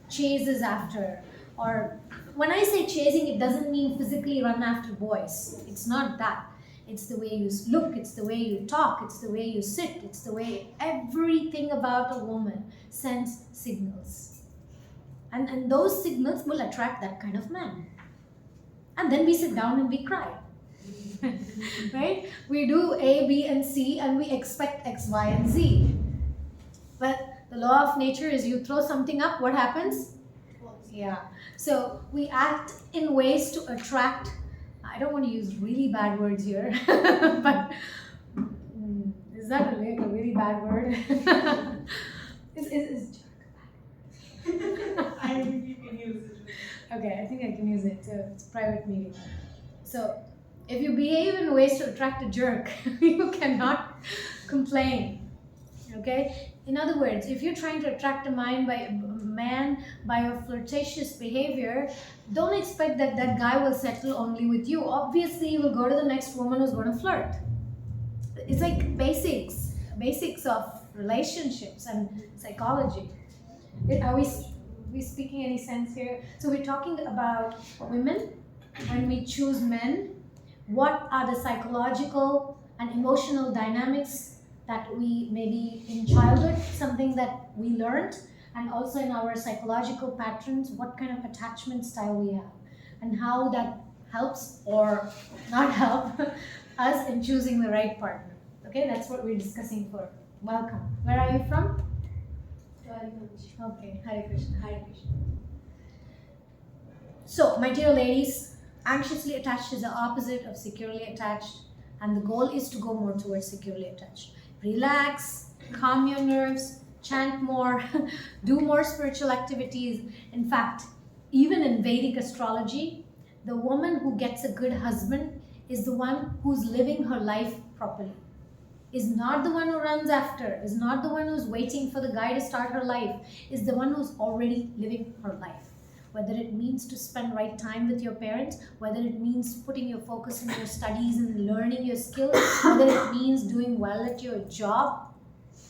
chases after, or when I say chasing, it doesn't mean physically run after boys. It's not that. It's the way you look, it's the way you talk, it's the way you sit, it's the way everything about a woman sends signals. And those signals will attract that kind of man. And then we sit down and we cry. Right? We do A, B, and C, and we expect X, Y, and Z. But the law of nature is you throw something up, what happens? Yeah. So we act in ways to attract, I don't want to use really bad words here, but is that a really bad word? is I think you can use it. Okay, I think I can use it. It's a private meeting. So if you behave in ways to attract a jerk, you cannot complain. Okay? In other words, if you're trying to attract a man by your flirtatious behavior, don't expect that that guy will settle only with you. Obviously, you will go to the next woman who's going to flirt. It's like basics of relationships and psychology. Are we speaking any sense here? So we're talking about women. When we choose men, what are the psychological and emotional dynamics that we, maybe in childhood, something that we learned, and also in our psychological patterns, what kind of attachment style we have, and how that helps or not help us in choosing the right partner. Okay, that's what we're discussing for. Welcome. Where are you from? Okay, Hare Krishna, Hare Krishna. So, my dear ladies, anxiously attached is the opposite of securely attached, and the goal is to go more towards securely attached. Relax, calm your nerves, chant more, do more spiritual activities. In fact, even in Vedic astrology, the woman who gets a good husband is the one who's living her life properly. Is not the one who runs after, is not the one who's waiting for the guy to start her life, is the one who's already living her life. Whether it means to spend right time with your parents, whether it means putting your focus in your studies and learning your skills, whether it means doing well at your job,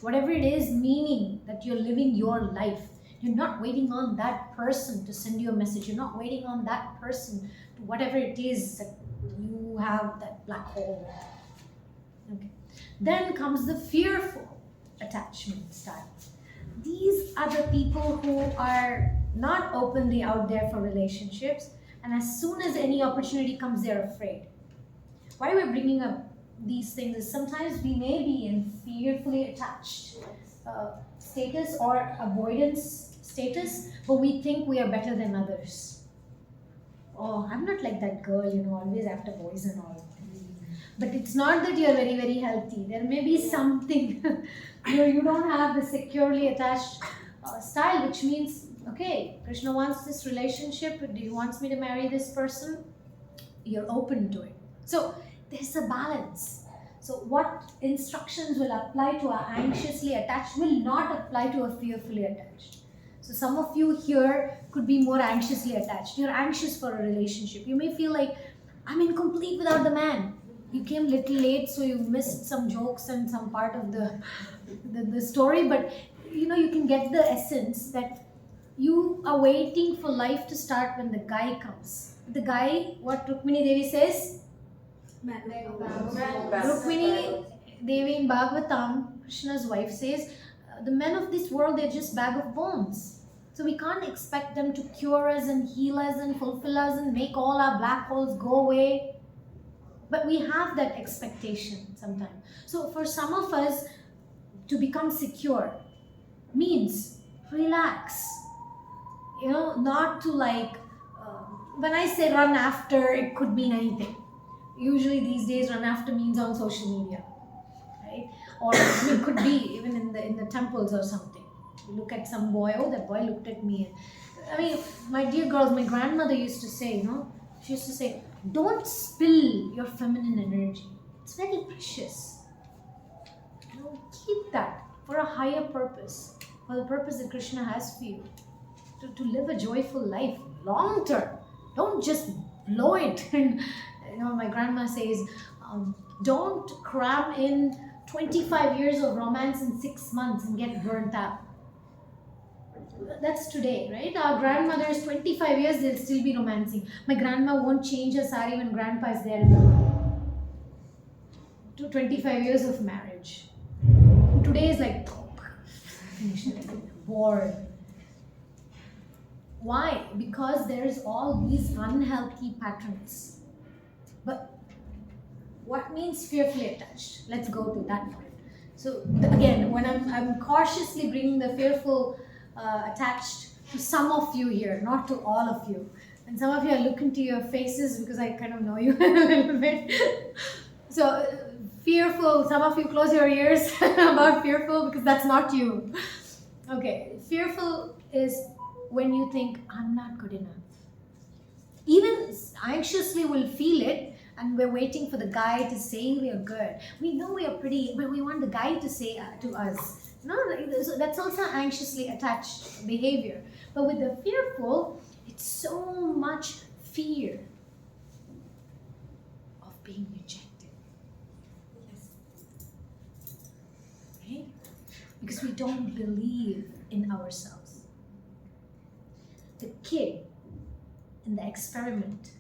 whatever it is, meaning that you're living your life. You're not waiting on that person to send you a message. You're not waiting on that person to whatever it is that you have, that black hole. Okay. Then comes the fearful attachment style. These are the people who are not openly out there for relationships, and as soon as any opportunity comes, they're afraid. Why we're bringing up these things is sometimes we may be in fearfully attached status or avoidance status, but we think we are better than others. Oh, I'm not like that girl, always after boys and all. But it's not that you're very, very healthy. There may be something. You don't have the securely attached style, which means, okay, Krishna wants this relationship. He wants me to marry this person. You're open to it. So there's a balance. So what instructions will apply to our anxiously attached will not apply to a fearfully attached. So some of you here could be more anxiously attached. You're anxious for a relationship. You may feel like, I'm incomplete without the man. You came little late, so you missed some jokes and some part of the story, but you can get the essence that you are waiting for life to start when the guy comes. The guy, what Rukmini Devi says? Rukmini Devi in Bhagavatam, Krishna's wife, says, the men of this world, they're just bag of bones. So we can't expect them to cure us and heal us and fulfill us and make all our black holes go away. But we have that expectation sometimes. So for some of us, to become secure means relax. Not to when I say run after, it could mean anything. Usually these days, run after means on social media, right? Or it could be even in the temples or something. You look at some boy, oh, that boy looked at me. I mean, my dear girls, my grandmother used to say, she used to say, don't spill your feminine energy. It's very precious. Keep that for a higher purpose, for the purpose that Krishna has for you. To live a joyful life, long term. Don't just blow it. And my grandma says, don't cram in 25 years of romance in 6 months and get burnt out. That's today, right? Our grandmothers, 25 years, they'll still be romancing. My grandma won't change her sari when grandpa is there in the room. To 25 years of marriage. Today is like, finish it, bored. Why? Because there is all these unhealthy patterns. But what means fearfully attached? Let's go to that point. So again, when I'm cautiously bringing the fearful attached to some of you here, not to all of you. And some of you, I look into your faces because I kind of know you a little bit. So fearful, some of you close your ears about fearful because that's not you. Okay, fearful is when you think, I'm not good enough. Even anxiously we'll feel it, and we're waiting for the guy to say we are good. We know we are pretty, but we want the guy to say to us. So that's also anxiously attached behavior. But with the fearful, it's so much fear of being rejected. Yes. Right? Because we don't believe in ourselves. The kid in the experiment,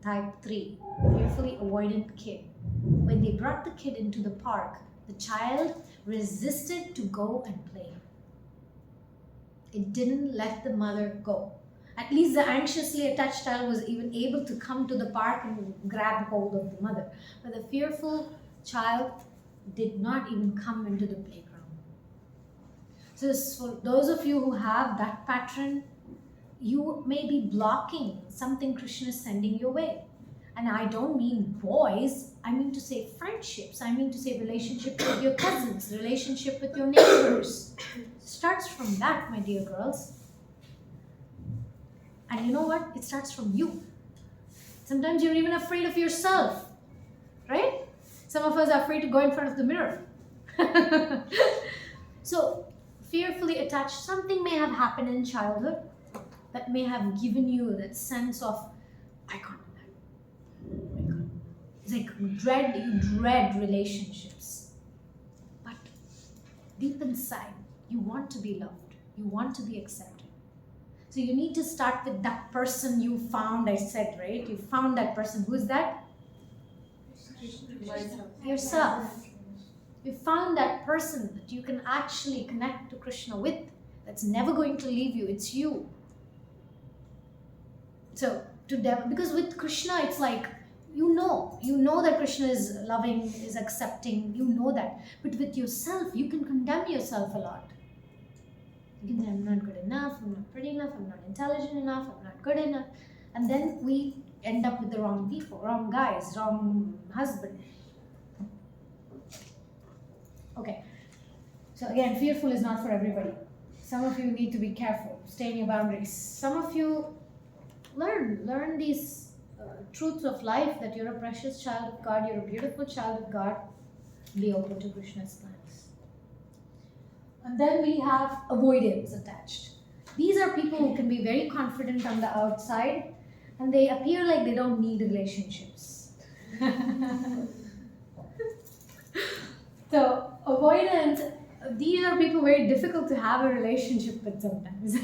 type 3, fearfully avoidant kid, when they brought the kid into the park, the child resisted to go and play. It didn't let the mother go. At least the anxiously attached child was even able to come to the park and grab hold of the mother. But the fearful child did not even come into the playground. So for those of you who have that pattern, you may be blocking something Krishna is sending your way. And I don't mean boys, I mean to say friendships, I mean to say relationship with your cousins, relationship with your neighbors. Starts from that, my dear girls. And you know what? It starts from you. Sometimes you're even afraid of yourself, right? Some of us are afraid to go in front of the mirror. So, fearfully attached, something may have happened in childhood that may have given you that sense of, I can't do that. It's like you dread relationships. But deep inside, you want to be loved. You want to be accepted. So you need to start with that person you found, I said, right? You found that person. Who is that? Yourself. You found that person that you can actually connect to Krishna with. That's never going to leave you. It's you. So, because with Krishna, it's like, you know that Krishna is loving, is accepting, you know that. But with yourself, you can condemn yourself a lot. You can say, I'm not good enough, I'm not pretty enough, I'm not intelligent enough, I'm not good enough. And then we end up with the wrong people, wrong guys, wrong husband. Okay. So again, fearful is not for everybody. Some of you need to be careful, stay in your boundaries. Some of you learn these truths of life, that you're a precious child of God, you're a beautiful child of God. Be open to Krishna's plans. And then we have avoidance attached. These are people who can be very confident on the outside, and they appear like they don't need relationships. So avoidance, these are people very difficult to have a relationship with sometimes.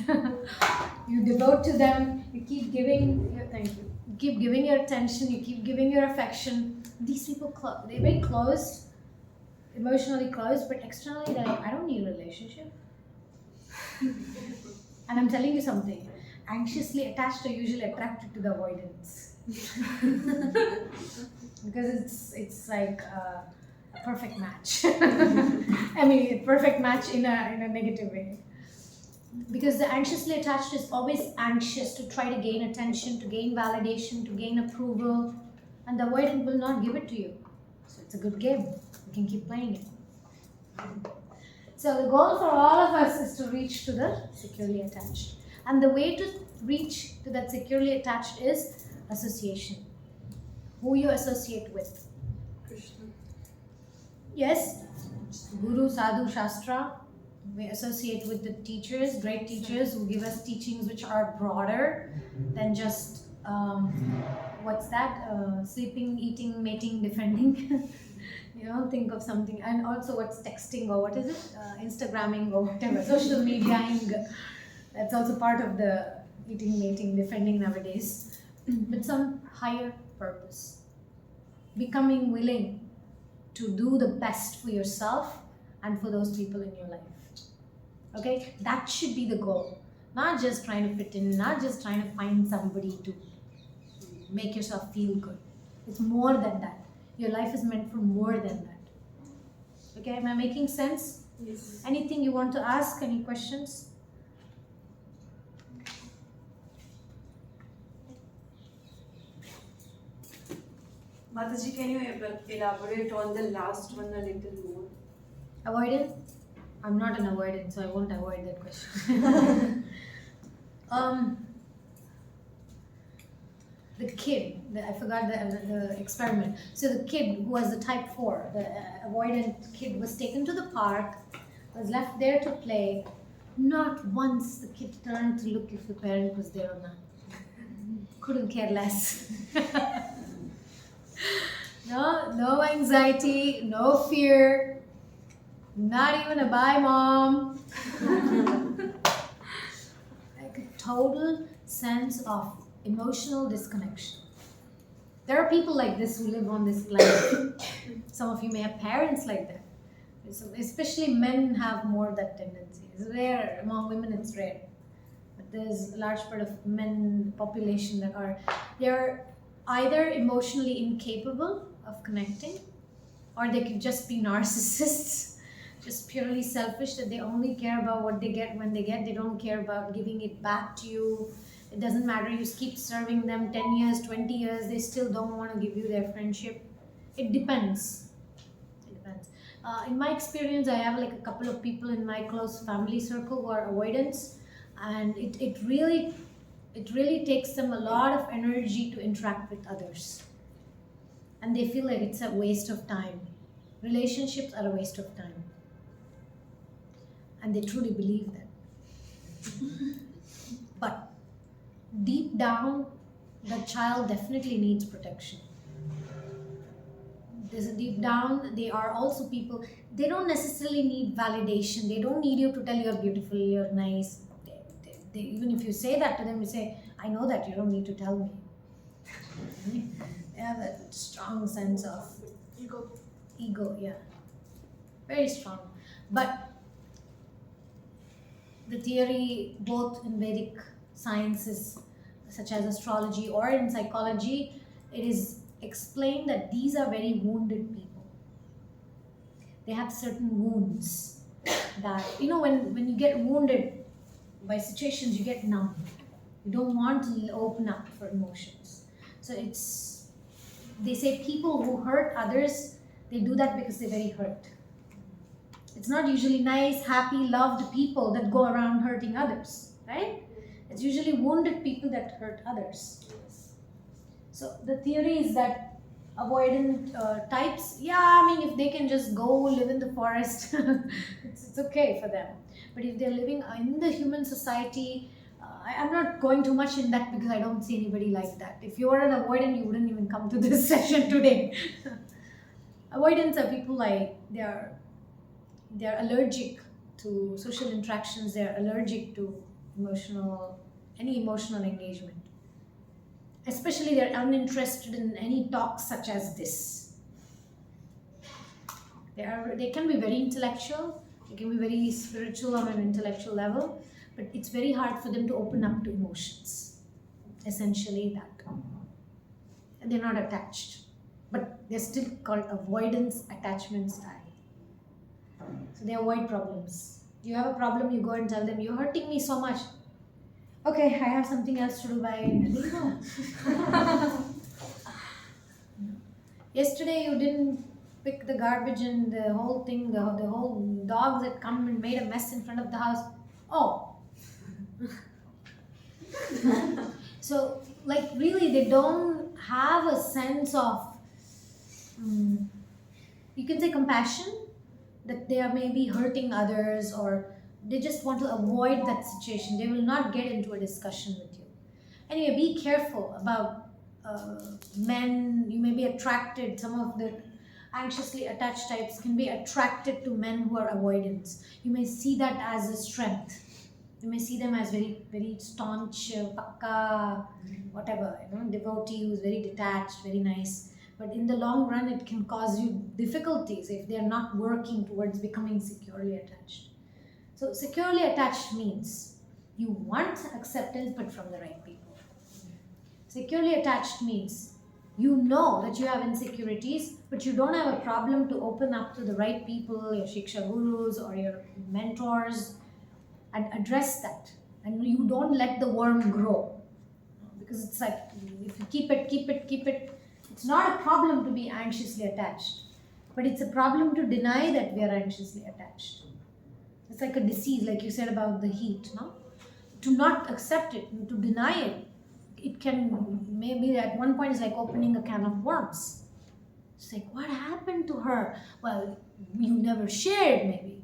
You devote to them, you keep giving, thank you, you keep giving your attention, you keep giving your affection. These people, they're very closed, emotionally closed, but externally they're like, I don't need a relationship. And I'm telling you something, anxiously attached are usually attracted to the avoidance. Because it's like a perfect match. I mean, a perfect match in a negative way. Because the anxiously attached is always anxious to try to gain attention, to gain validation, to gain approval, and the avoidant will not give it to you. So it's a good game. You can keep playing it. So the goal for all of us is to reach to the securely attached. And the way to reach to that securely attached is association. Who you associate with. Krishna. Yes, Guru, Sadhu, Shastra. We associate with the teachers, great teachers who give us teachings which are broader than just what's that? Sleeping, eating, mating, defending. Think of something. And also what's texting or what is it? Instagramming or whatever. Social mediaing. That's also part of the eating, mating, defending nowadays. But some higher purpose. Becoming willing to do the best for yourself and for those people in your life. Okay, that should be the goal. Not just trying to fit in, not just trying to find somebody to make yourself feel good. It's more than that. Your life is meant for more than that. Okay, am I making sense? Yes. Anything you want to ask? Any questions? Mataji, can you elaborate on the last one a little more? Avoidant? I'm not an avoidant, so I won't avoid that question. The kid, I forgot the experiment. So the kid who was the type 4, the avoidant kid, was taken to the park, was left there to play. Not once the kid turned to look if the parent was there or not. Couldn't care less. No anxiety, no fear, not even a bye mom. Like a total sense of emotional disconnection. There are people like this who live on this planet. Some of you may have parents like that. Especially men have more of that tendency. It's rare. Among women it's rare. But there's a large part of men population that they're either emotionally incapable of connecting, or they could just be narcissists, just purely selfish, that they only care about what they get when they get. They don't care about giving it back to you. It doesn't matter, you keep serving them 10 years, 20 years, they still don't want to give you their friendship. It depends. In my experience, I have like a couple of people in my close family circle who are avoidants, and it really takes them a lot of energy to interact with others. And they feel like it's a waste of time. Relationships are a waste of time. And they truly believe that. But deep down, the child definitely needs protection. There's a deep down, they are also people, they don't necessarily need validation. They don't need you to tell you're beautiful, you're nice. Even if you say that to them, you say, I know that, you don't need to tell me. They have that strong sense of ego, yeah. Very strong. But the theory, both in Vedic sciences, such as astrology or in psychology, it is explained that these are very wounded people. They have certain wounds that, when you get wounded by situations, you get numb. You don't want to open up for emotions. So they say people who hurt others, they do that because they're very hurt. It's not usually nice, happy, loved people that go around hurting others, right? It's usually wounded people that hurt others. So the theory is that avoidant types, if they can just go live in the forest, it's okay for them. But if they're living in the human society, I'm not going too much in that because I don't see anybody like that. If you're an avoidant, you wouldn't even come to this session today. Avoidants are people like they're allergic to social interactions. They're allergic to any emotional engagement. Especially they're uninterested in any talks such as this. They can be very intellectual. They can be very spiritual on an intellectual level, but it's very hard for them to open up to emotions. Essentially that. And they're not attached. But they're still called avoidance attachment style. So they avoid problems. You have a problem, you go and tell them, you're hurting me so much. Okay, I have something else to do, bye. No. Yesterday you didn't pick the garbage and the whole thing, the whole dogs that come and made a mess in front of the house. Oh. So, like, really, they don't have a sense of, you can say compassion, that they are maybe hurting others, or they just want to avoid that situation. They will not get into a discussion with you. Anyway, be careful about men. You may be attracted, some of the anxiously attached types can be attracted to men who are avoidants. You may see that as a strength. You may see them as very, very staunch, pakka, whatever, devotee who's very detached, very nice. But in the long run, it can cause you difficulties if they're not working towards becoming securely attached. So securely attached means you want acceptance, but from the right people. Securely attached means you know that you have insecurities, but you don't have a problem to open up to the right people, your Shiksha Gurus or your mentors, and address that. And you don't let the worm grow. Because it's like, if you keep it, it's not a problem to be anxiously attached, but it's a problem to deny that we are anxiously attached. It's like a disease, like you said about the heat, no? To not accept it, to deny it, it can, maybe at one point it's like opening a can of worms. It's like, what happened to her? Well, you never shared maybe.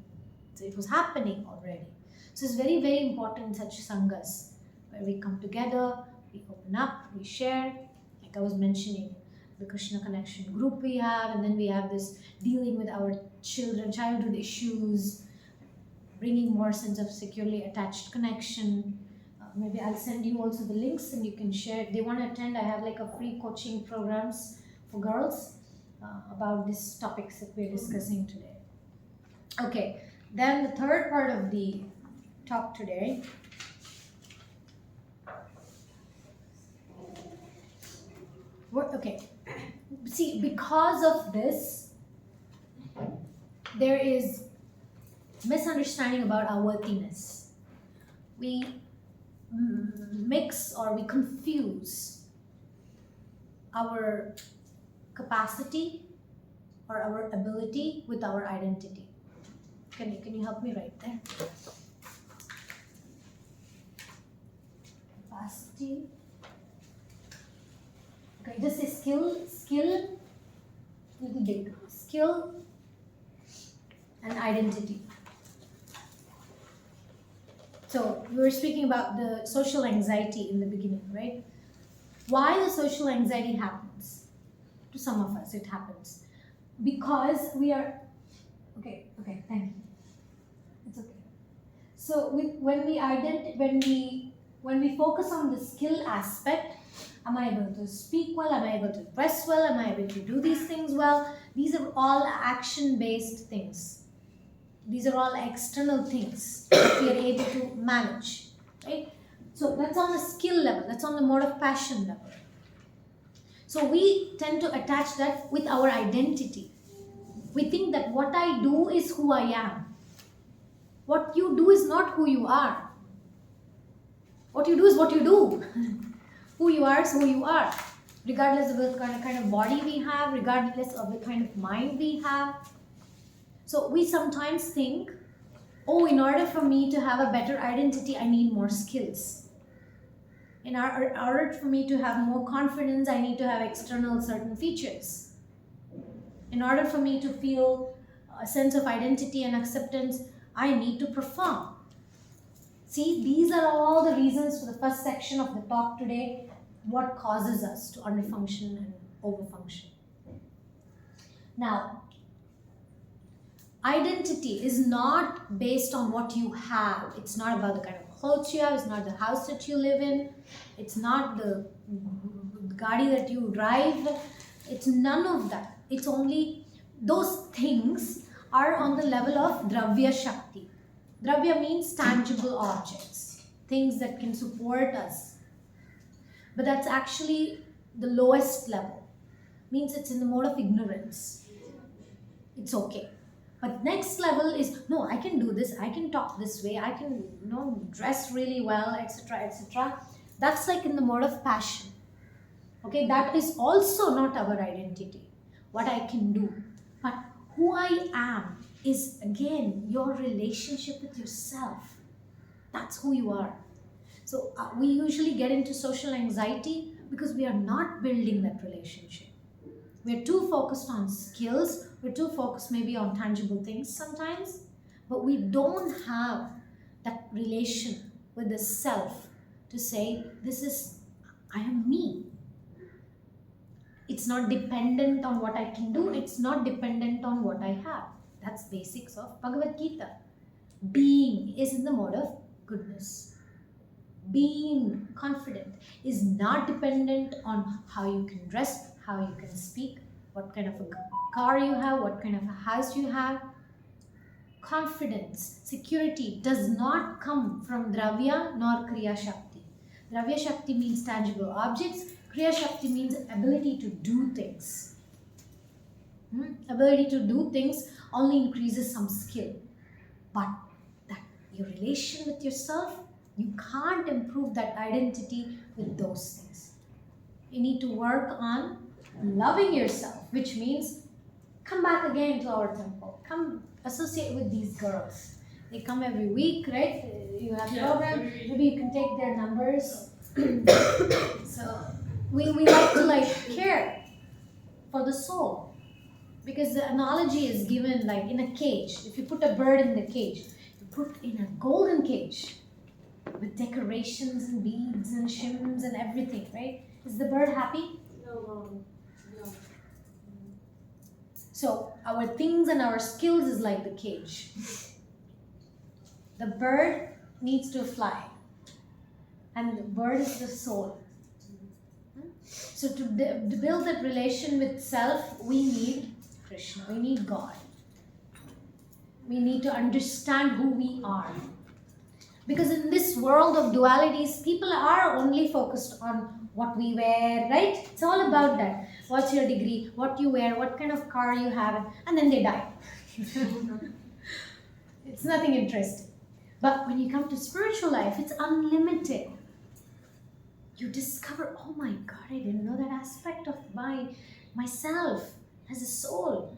So it was happening already. So it's very, very important in such sanghas, where we come together, we open up, we share, like I was mentioning, the Krishna connection group we have, and then we have this dealing with our childhood issues, bringing more sense of securely attached connection. Maybe I'll send you also the links and you can share. If they want to attend, I have like a free coaching programs for girls about these topics that we're discussing today. Okay, then the third part of the talk today. Okay, see, because of this, there is misunderstanding about our worthiness. We mix or we confuse our capacity or our ability with our identity. Can you help me right there? Capacity. Okay, just say skill, little big. Skill and identity. So we were speaking about the social anxiety in the beginning, right? Why the social anxiety happens? To some of us, it happens because we are okay. Thank you. It's okay. So when we focus on the skill aspect, am I able to speak well? Am I able to dress well? Am I able to do these things well? These are all action-based things. These are all external things that we are able to manage, right? So that's on the skill level, that's on the mode of passion level. So we tend to attach that with our identity. We think that what I do is who I am. What you do is not who you are. What you do is what you do. Who you are is who you are. Regardless of the kind of body we have, regardless of the kind of mind we have. So we sometimes think, oh, in order for me to have a better identity, I need more skills. In order for me to have more confidence, I need to have external certain features. In order for me to feel a sense of identity and acceptance, I need to perform. See, these are all the reasons for the first section of the talk today, what causes us to underfunction and overfunction. Now, identity is not based on what you have. It's not about the kind of clothes you have. It's not the house that you live in. It's not the gadi that you drive. It's none of that. It's only those things are on the level of Dravya Shakti. Dravya means tangible objects, things that can support us. But that's actually the lowest level. Means it's in the mode of ignorance. It's okay. But next level is, no, I can do this, I can talk this way, I can, dress really well, etc., etc. That's like in the mode of passion. Okay, that is also not our identity, what I can do. But who I am is, again, your relationship with yourself. That's who you are. So we usually get into social anxiety because we are not building that relationship. We're too focused on skills, we're too focused maybe on tangible things sometimes, but we don't have that relation with the self to say, I am me. It's not dependent on what I can do, it's not dependent on what I have. That's basics of Bhagavad Gita. Being is in the mode of goodness. Being confident is not dependent on how you can dress, how you can speak, what kind of a car you have, what kind of a house you have. Confidence, security does not come from Dravya nor Kriya Shakti. Dravya Shakti means tangible objects. Kriya Shakti means ability to do things. Ability to do things only increases some skill. But that your relation with yourself, you can't improve that identity with those things. You need to work on loving yourself, which means come back again to our temple. Come associate with these girls. They come every week, right? You have program. Maybe you can take their numbers. So we like to care for the soul, because the analogy is given like in a cage. If you put a bird in the cage, you put in a golden cage with decorations and beads and shims and everything, right? Is the bird happy? No. So our things and our skills is like the cage. The bird needs to fly, and the bird is the soul. So to build that relation with self, we need Krishna, we need God. We need to understand who we are. Because in this world of dualities, people are only focused on what we wear, right? It's all about that. What's your degree, what you wear, what kind of car you have, and then they die. It's nothing interesting. But when you come to spiritual life, it's unlimited. You discover, oh my God, I didn't know that aspect of myself as a soul.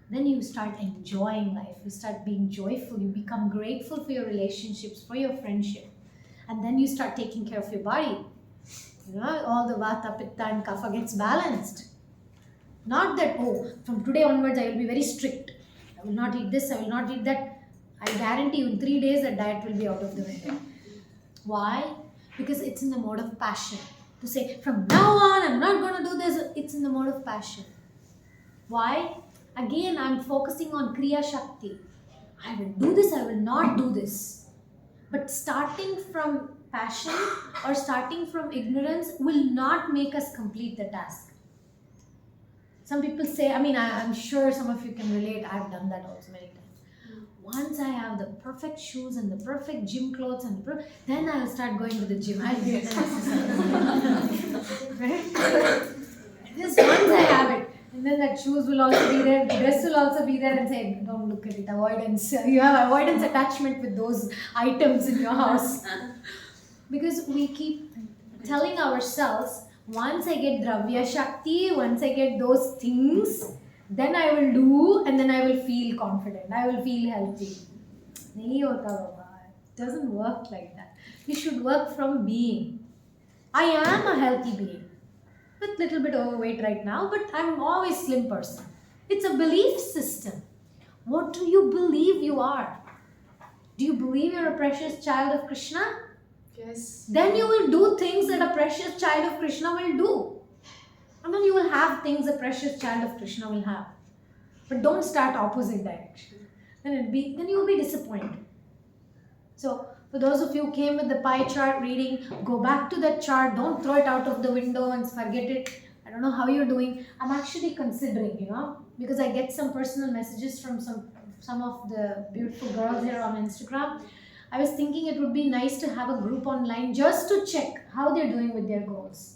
Then you start enjoying life. You start being joyful. You become grateful for your relationships, for your friendship. And then you start taking care of your body. All the Vata, Pitta and Kapha gets balanced. Not that, from today onwards I will be very strict. I will not eat this, I will not eat that. I guarantee you in 3 days that diet will be out of the window. Why? Because it's in the mode of passion. To say, from now on, I'm not going to do this. It's in the mode of passion. Why? Again, I'm focusing on Kriya Shakti. I will do this, I will not do this. But starting from passion or starting from ignorance will not make us complete the task. Some people say, I'm sure some of you can relate. I've done that also many times. Once I have the perfect shoes and the perfect gym clothes, then I'll start going to the gym. I'll get an exercise. Right? Just once I have it. And then that shoes will also be there, the dress will also be there, and say, don't look at it, avoidance. You have avoidance attachment with those items in your house. Because we keep telling ourselves, once I get Dravya Shakti, once I get those things, then I will do, and then I will feel confident, I will feel healthy. Nahi hota baba. It doesn't work like that. You should work from being. I am a healthy being. With little bit overweight right now, but I'm always slim person. It's a belief system. What do you believe you are? Do you believe you're a precious child of Krishna? Yes. Then you will do things that a precious child of Krishna will do. And then you will have things a precious child of Krishna will have. But don't start opposite direction. Then you will be disappointed. So for those of you who came with the pie chart reading, go back to that chart. Don't throw it out of the window and forget it. I don't know how you're doing. I'm actually considering, because I get some personal messages from some of the beautiful girls here on Instagram. I was thinking it would be nice to have a group online just to check how they're doing with their goals.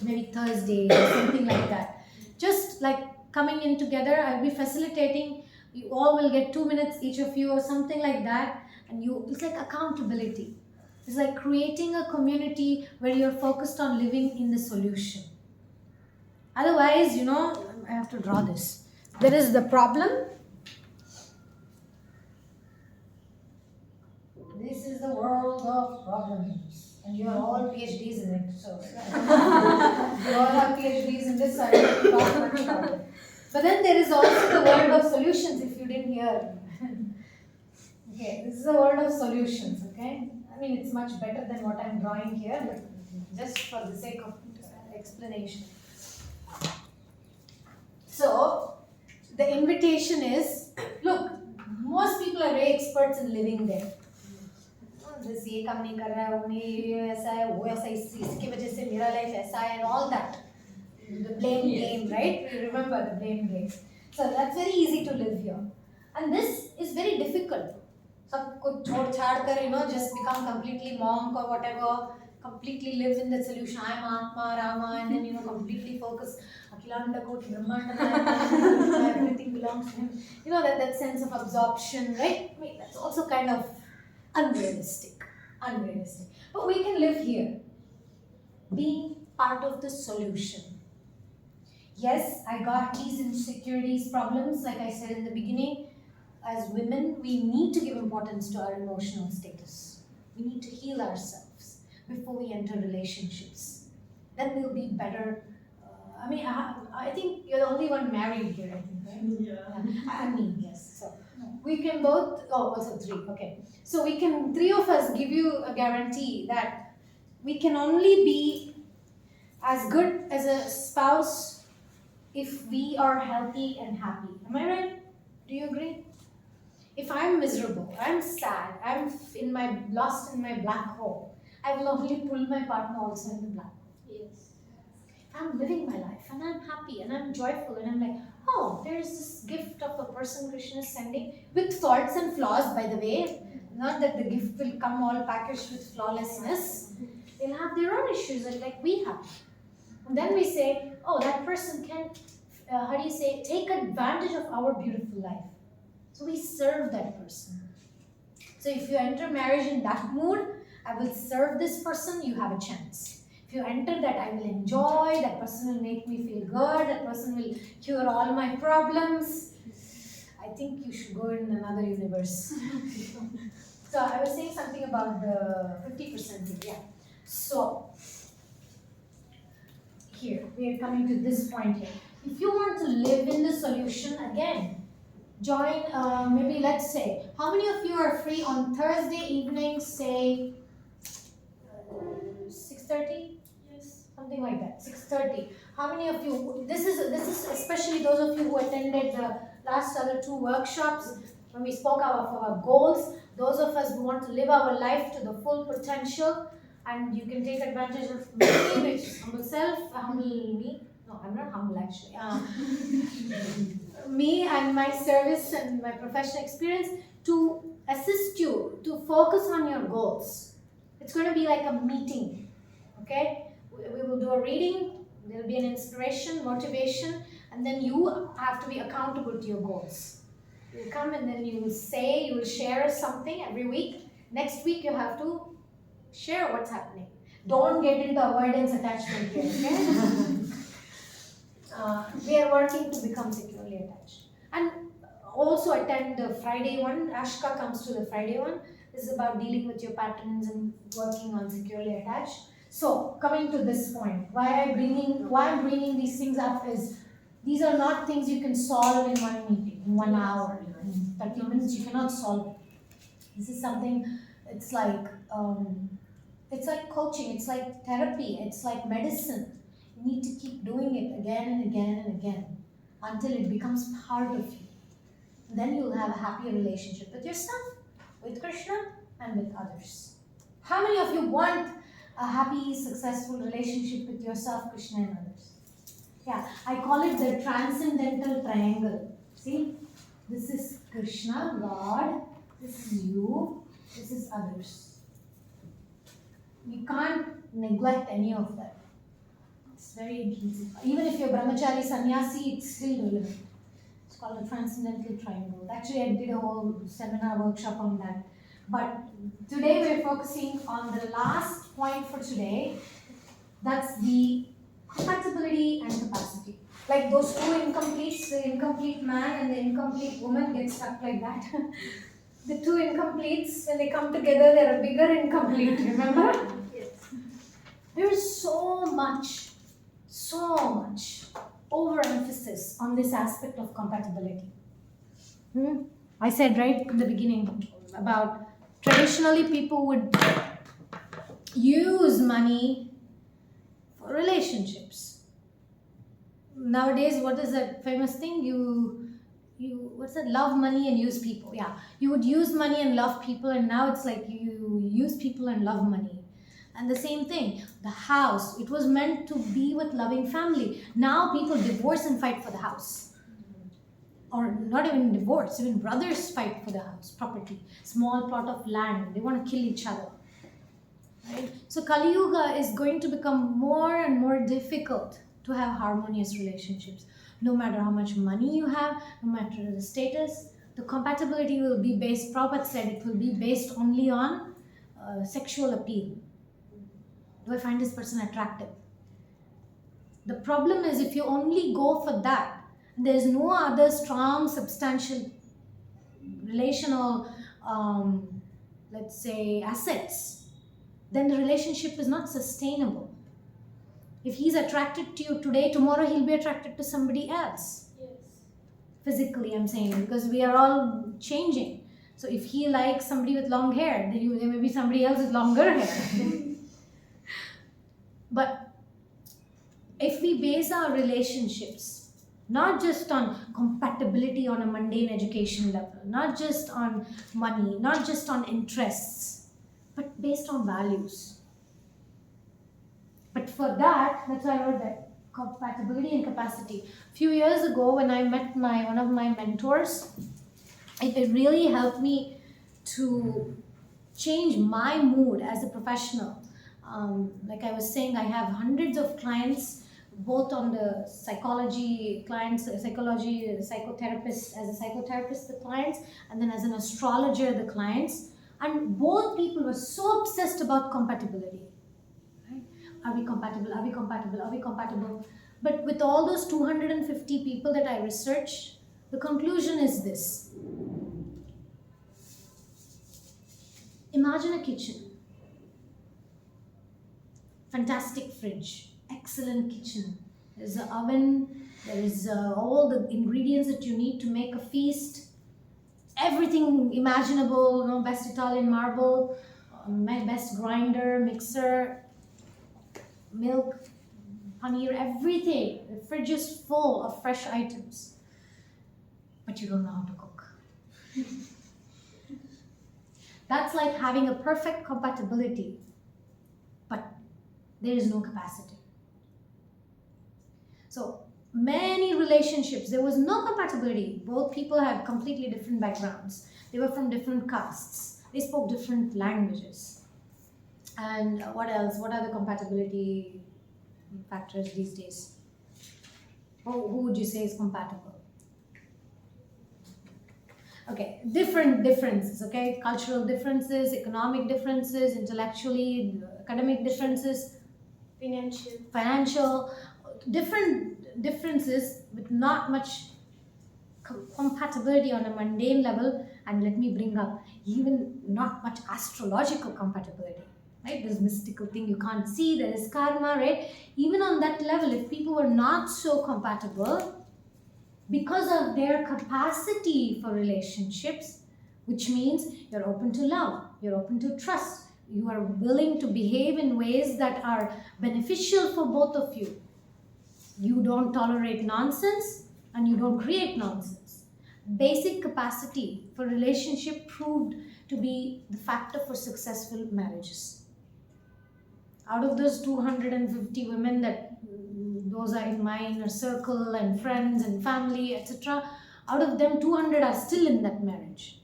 Maybe Thursday or something like that. Just like coming in together, I'll be facilitating. You all will get 2 minutes each of you or something like that. And it's like accountability. It's like creating a community where you're focused on living in the solution. Otherwise, I have to draw this. There is the problem. This is the world of problems. And you are all PhDs in it. So you all have PhDs in this, so I don't talk much about it. But then there is also the world of solutions, if you didn't hear. Okay, this is a world of solutions, okay? I mean, it's much better than what I'm drawing here, but just for the sake of explanation. So, the invitation is, look, most people are very experts in living there. This ये काम नहीं कर रहा है, वो नहीं ये ऐसा है, वो ऐसा इसकी वजह से मेरा life ऐसा है, and all that. The blame game, right? You remember the blame game. So that's very easy to live here. And this is very difficult. सब कुछ छोड़ छाड़ कर, just become completely monk or whatever, completely live in the solution. I am Atma, Rama, and then completely focus. Akhilanda Koti Brahmanda, everything belongs to him. That sense of absorption, right? I mean, that's also kind of unrealistic. But we can live here, being part of the solution. Yes, I got these insecurities, problems, like I said in the beginning. As women, we need to give importance to our emotional status. We need to heal ourselves before we enter relationships. Then we'll be better. I think you're the only one married here, I think, right? Yeah. I mean, yes. So we can both, also 3, okay. So we can, 3 of us give you a guarantee that we can only be as good as a spouse if we are healthy and happy. Am I right? Do you agree? If I'm miserable, I'm sad, I'm lost in my black hole, I will only pull my partner also in the black hole. Yes. I'm living my life and I'm happy and I'm joyful and I'm like, oh, there's this gift of a person Krishna is sending with faults and flaws, by the way. Not that the gift will come all packaged with flawlessness. They'll have their own issues like we have. And then we say, oh, that person can, take advantage of our beautiful life. So we serve that person. So if you enter marriage in that mood, I will serve this person, you have a chance. If you enter that I will enjoy, that person will make me feel good, that person will cure all my problems, I think you should go in another universe. So I was saying something about the 50%, yeah. So, here, we are coming to this point here. If you want to live in the solution, again, join, maybe let's say, how many of you are free on Thursday evening, say 6:30? Yes, something like that, 6:30. How many of you, this is especially those of you who attended the last other 2 workshops, when we spoke of our goals, those of us who want to live our life to the full potential, and you can take advantage of me, which is humble self, humble me. No, I'm not humble actually. Me and my service and my professional experience to assist you to focus on your goals. It's going to be like a meeting, okay? We will do a reading, there will be an inspiration, motivation, and then you have to be accountable to your goals. You come and then you will share something every week. Next week you have to share what's happening. Don't get into avoidance attachment here, okay? We are working to become securely attached. And also attend the Friday one. Ashka comes to the Friday one. This is about dealing with your patterns and working on securely attached. So coming to this point, why I'm bringing these things up is these are not things you can solve in one meeting, in 1 hour, in 30 minutes. You cannot solve it. This is something, it's like coaching, it's like therapy, it's like medicine. You need to keep doing it again and again and again until it becomes part of you. Then you'll have a happier relationship with yourself, with Krishna, and with others. How many of you want a happy, successful relationship with yourself, Krishna, and others? Yeah, I call it the transcendental triangle. See, this is Krishna, God, this is you, this is others. You can't neglect any of that. It's very intrinsic. Even if you're brahmachari, sannyasi, it's still relevant. It's called the transcendental triangle. Actually, I did a whole seminar workshop on that. But today we're focusing on the last point for today. That's the compatibility and capacity. Like those two incompletes, the incomplete man and the incomplete woman get stuck like that. The two incompletes, when they come together, they're a bigger incomplete, remember? Yes. There is so much overemphasis on this aspect of compatibility. I said right in the beginning about traditionally people would use money for relationships. Nowadays, what is that famous thing? What's that? Love money and use people. Yeah, you would use money and love people, and now it's like you use people and love money. And the same thing, the house, it was meant to be with loving family. Now people divorce and fight for the house. Or not even divorce, even brothers fight for the house, property, small plot of land. They want to kill each other. Right? So Kali Yuga is going to become more and more difficult to have harmonious relationships. No matter how much money you have, no matter the status, the compatibility will be based, Prabhupada said, it will be based only on sexual appeal. Do I find this person attractive? The problem is if you only go for that, there's no other strong, substantial relational, let's say, assets, then the relationship is not sustainable. If he's attracted to you today, tomorrow he'll be attracted to somebody else. Yes. Physically, I'm saying, because we are all changing. So if he likes somebody with long hair, then there may be somebody else with longer hair. But if we base our relationships not just on compatibility on a mundane education level, not just on money, not just on interests, but based on values. But for that, that's why I wrote that, compatibility and capacity. A few years ago when I met one of my mentors, it really helped me to change my mood as a professional. Like I was saying, I have hundreds of clients, both on the psychology clients, psychotherapist, as a psychotherapist, the clients, and then as an astrologer, the clients. And both people were so obsessed about compatibility. Right? Are we compatible? Are we compatible? Are we compatible? But with all those 250 people that I researched, the conclusion is this. Imagine a kitchen. Fantastic fridge, excellent kitchen. There's an oven, there is all the ingredients that you need to make a feast. Everything imaginable, best Italian marble, best grinder, mixer, milk, paneer, everything. The fridge is full of fresh items. But you don't know how to cook. That's like having a perfect compatibility, but there is no capacity. So many relationships, there was no compatibility. Both people had completely different backgrounds. They were from different castes. They spoke different languages. And what else? What are the compatibility factors these days? Who would you say is compatible? Okay, different differences, okay? Cultural differences, economic differences, intellectually, academic differences, financial, different differences with not much compatibility on a mundane level, and let me bring up even not much astrological compatibility, right? This mystical thing you can't see, there is karma, right? Even on that level, if people were not so compatible, because of their capacity for relationships, which means you're open to love, you're open to trust, you are willing to behave in ways that are beneficial for both of you. You don't tolerate nonsense and you don't create nonsense. Basic capacity for relationship proved to be the factor for successful marriages. Out of those 250 women that those are in my inner circle and friends and family, etc., out of them 200 are still in that marriage.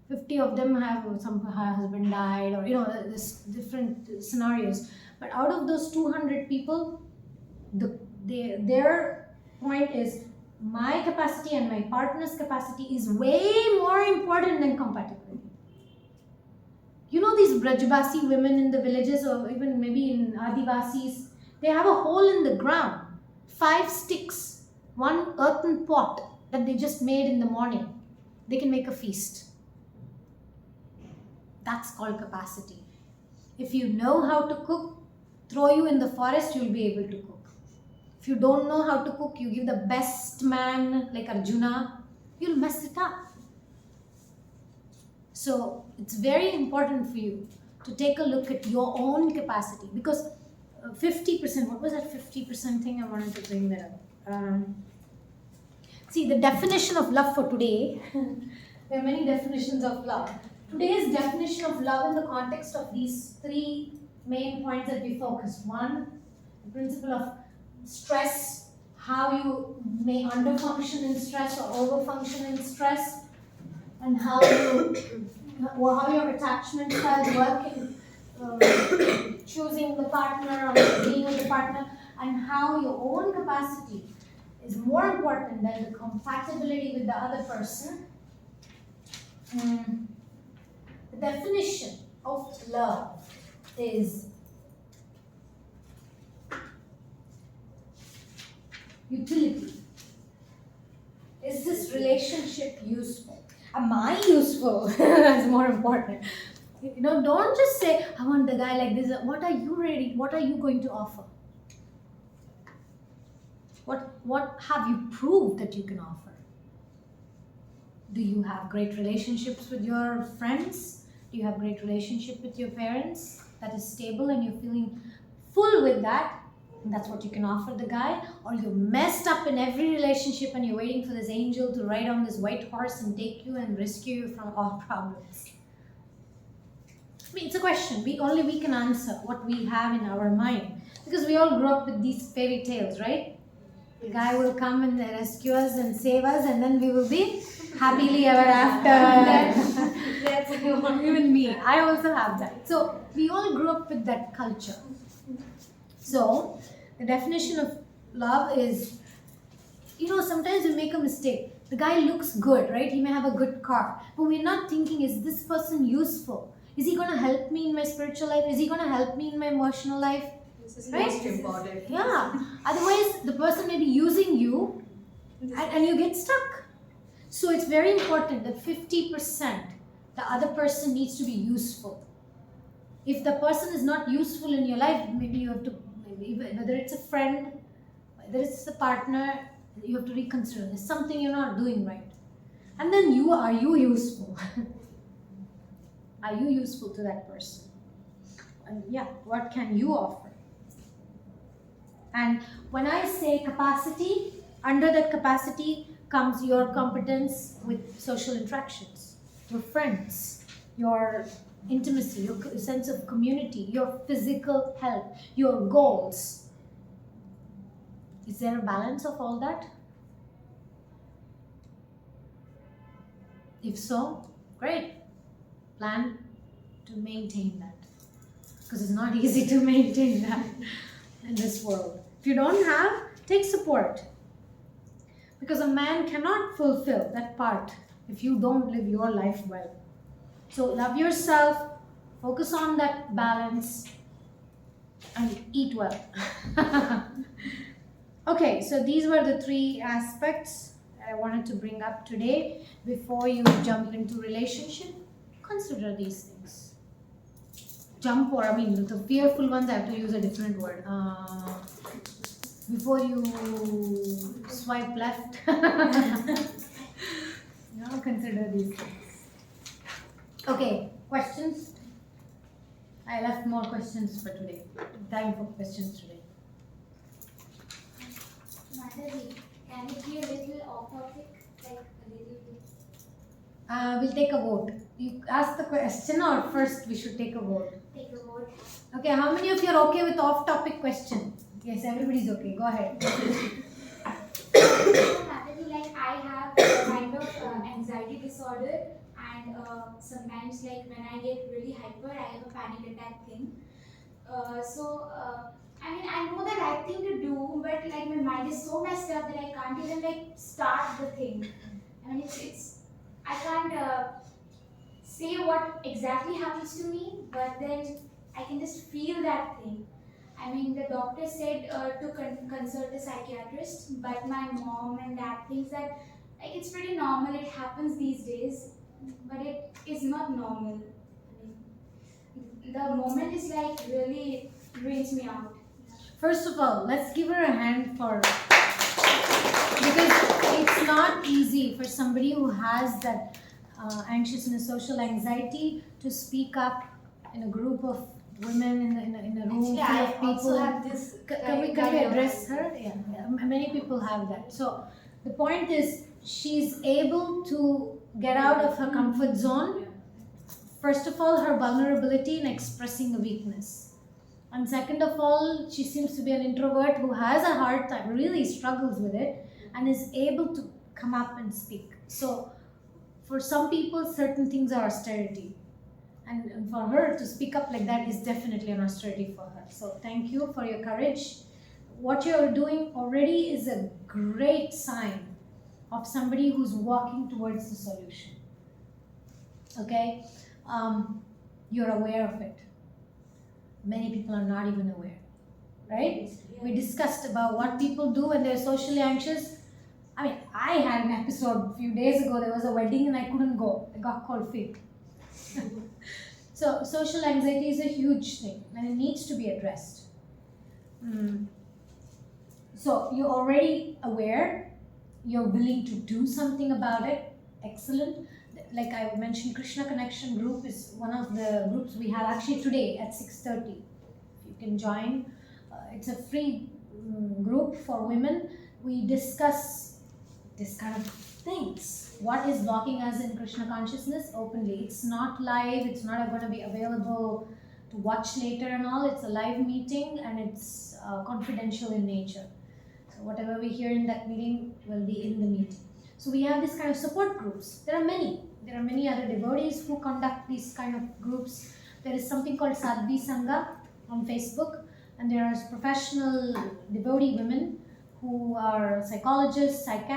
50 of them have some husband died, or this different scenarios. But out of those 200 people, their point is my capacity and my partner's capacity is way more important than compatibility. These Brajbasi women in the villages, or even maybe in Adivasis, they have a hole in the ground, 5 sticks, 1 earthen pot that they just made in the morning. They can make a feast. That's called capacity. If you know how to cook, throw you in the forest, you'll be able to cook. If you don't know how to cook, you give the best man like Arjuna, you'll mess it up. So it's very important for you to take a look at your own capacity, because 50%, what was that 50% thing? I wanted to bring that up. See, the definition of love for today, there are many definitions of love. Today's definition of love in the context of these 3 main points that we focused. 1, the principle of stress, how you may underfunction in stress or overfunction in stress, and how your attachment styles work in choosing the partner or being with the partner, and how your own capacity is more important than the compatibility with the other person. The definition of love is utility. Is this relationship useful? Am I useful? That's more important. Don't just say, I want the guy like this. What are you ready? What are you going to offer? What have you proved that you can offer? Do you have great relationships with your friends? Do you have great relationship with your parents that is stable and you're feeling full with that? And that's what you can offer the guy? Or you're messed up in every relationship and you're waiting for this angel to ride on this white horse and take you and rescue you from all problems? It's a question. Only we can answer what we have in our mind. Because we all grew up with these fairy tales, right? The guy will come and rescue us and save us, and then we will be happily ever after. That's even me. I also have that. So we all grew up with that culture. So the definition of love is, sometimes we make a mistake. The guy looks good, right? He may have a good car, but we're not thinking, is this person useful? Is he going to help me in my spiritual life? Is he going to help me in my emotional life? This is right? most important. Yeah. Otherwise, the person may be using you and you get stuck. So it's very important that 50% the other person needs to be useful. If the person is not useful in your life, maybe you have to, whether it's a friend, whether it's a partner, you have to reconsider. There's something you're not doing right. And then are you useful? Are you useful to that person? And what can you offer? And when I say capacity, under that capacity comes your competence with social interactions, your friends, your intimacy, your sense of community, your physical health, your goals. Is there a balance of all that? If so, great. Plan to maintain that. Because it's not easy to maintain that in this world. If you don't have, take support. Because a man cannot fulfill that part if you don't live your life well. So love yourself, focus on that balance, and eat well. Okay, so these were the 3 aspects I wanted to bring up today. Before you jump into relationship, consider these things. The fearful ones, I have to use a different word. Before you swipe left, consider these things. Okay, questions? I left more questions for today. Time for questions today. Mataji, can it be a little off topic? Like a little bit? We'll take a vote. You ask the question, or first we should take a vote? Take a vote. Okay, how many of you are okay with off-topic question? Yes, everybody's okay. Go ahead. So, Mataji, like I have a kind of anxiety disorder, and sometimes, like when I get really hyper, I have a panic attack thing. I mean, I know the right thing to do, but like my mind is so messed up that I can't even like start the thing. I mean, I can't say what exactly happens to me, but then I can just feel that thing. I mean, the doctor said to consult a psychiatrist, but my mom and dad thinks that like it's pretty normal. It happens these days, but it is not normal. I mean, the moment is like really drains me out. First of all, let's give her a hand for, because it's not easy for somebody who has that anxiousness, social anxiety, to speak up in a group of women in a room full of people. also have this Can we address her? Yeah, many people have that. So the point is, she's able to get out of her comfort zone. First of all, her vulnerability in expressing a weakness. And second of all, she seems to be an introvert who has a hard time, really struggles with it, and is able to come up and speak. So for some people, certain things are austerity. And for her to speak up like that is definitely an austerity for her. So thank you for your courage. What you're doing already is a great sign of somebody who's walking towards the solution. Okay? You're aware of it. Many people are not even aware, right? We discussed about what people do when they're socially anxious. I mean, I had an episode a few days ago. There was a wedding and I couldn't go. I got cold feet. So social anxiety is a huge thing and it needs to be addressed. So you're already aware. You're willing to do something about it. Excellent. Like I mentioned, Krishna Connection group is one of the groups we have actually today at 6:30. You can join. It's a free group for women. We discuss this kind of things. What is blocking us in Krishna consciousness openly? It's not live. It's not going to be available to watch later and all. It's a live meeting and it's confidential in nature. So whatever we hear in that meeting will be in the meeting. So we have this kind of support groups. There are many other devotees who conduct these kind of groups. There is something called Youth Sangha on Facebook, and there are professional devotee women who are psychologists, psychiatrists,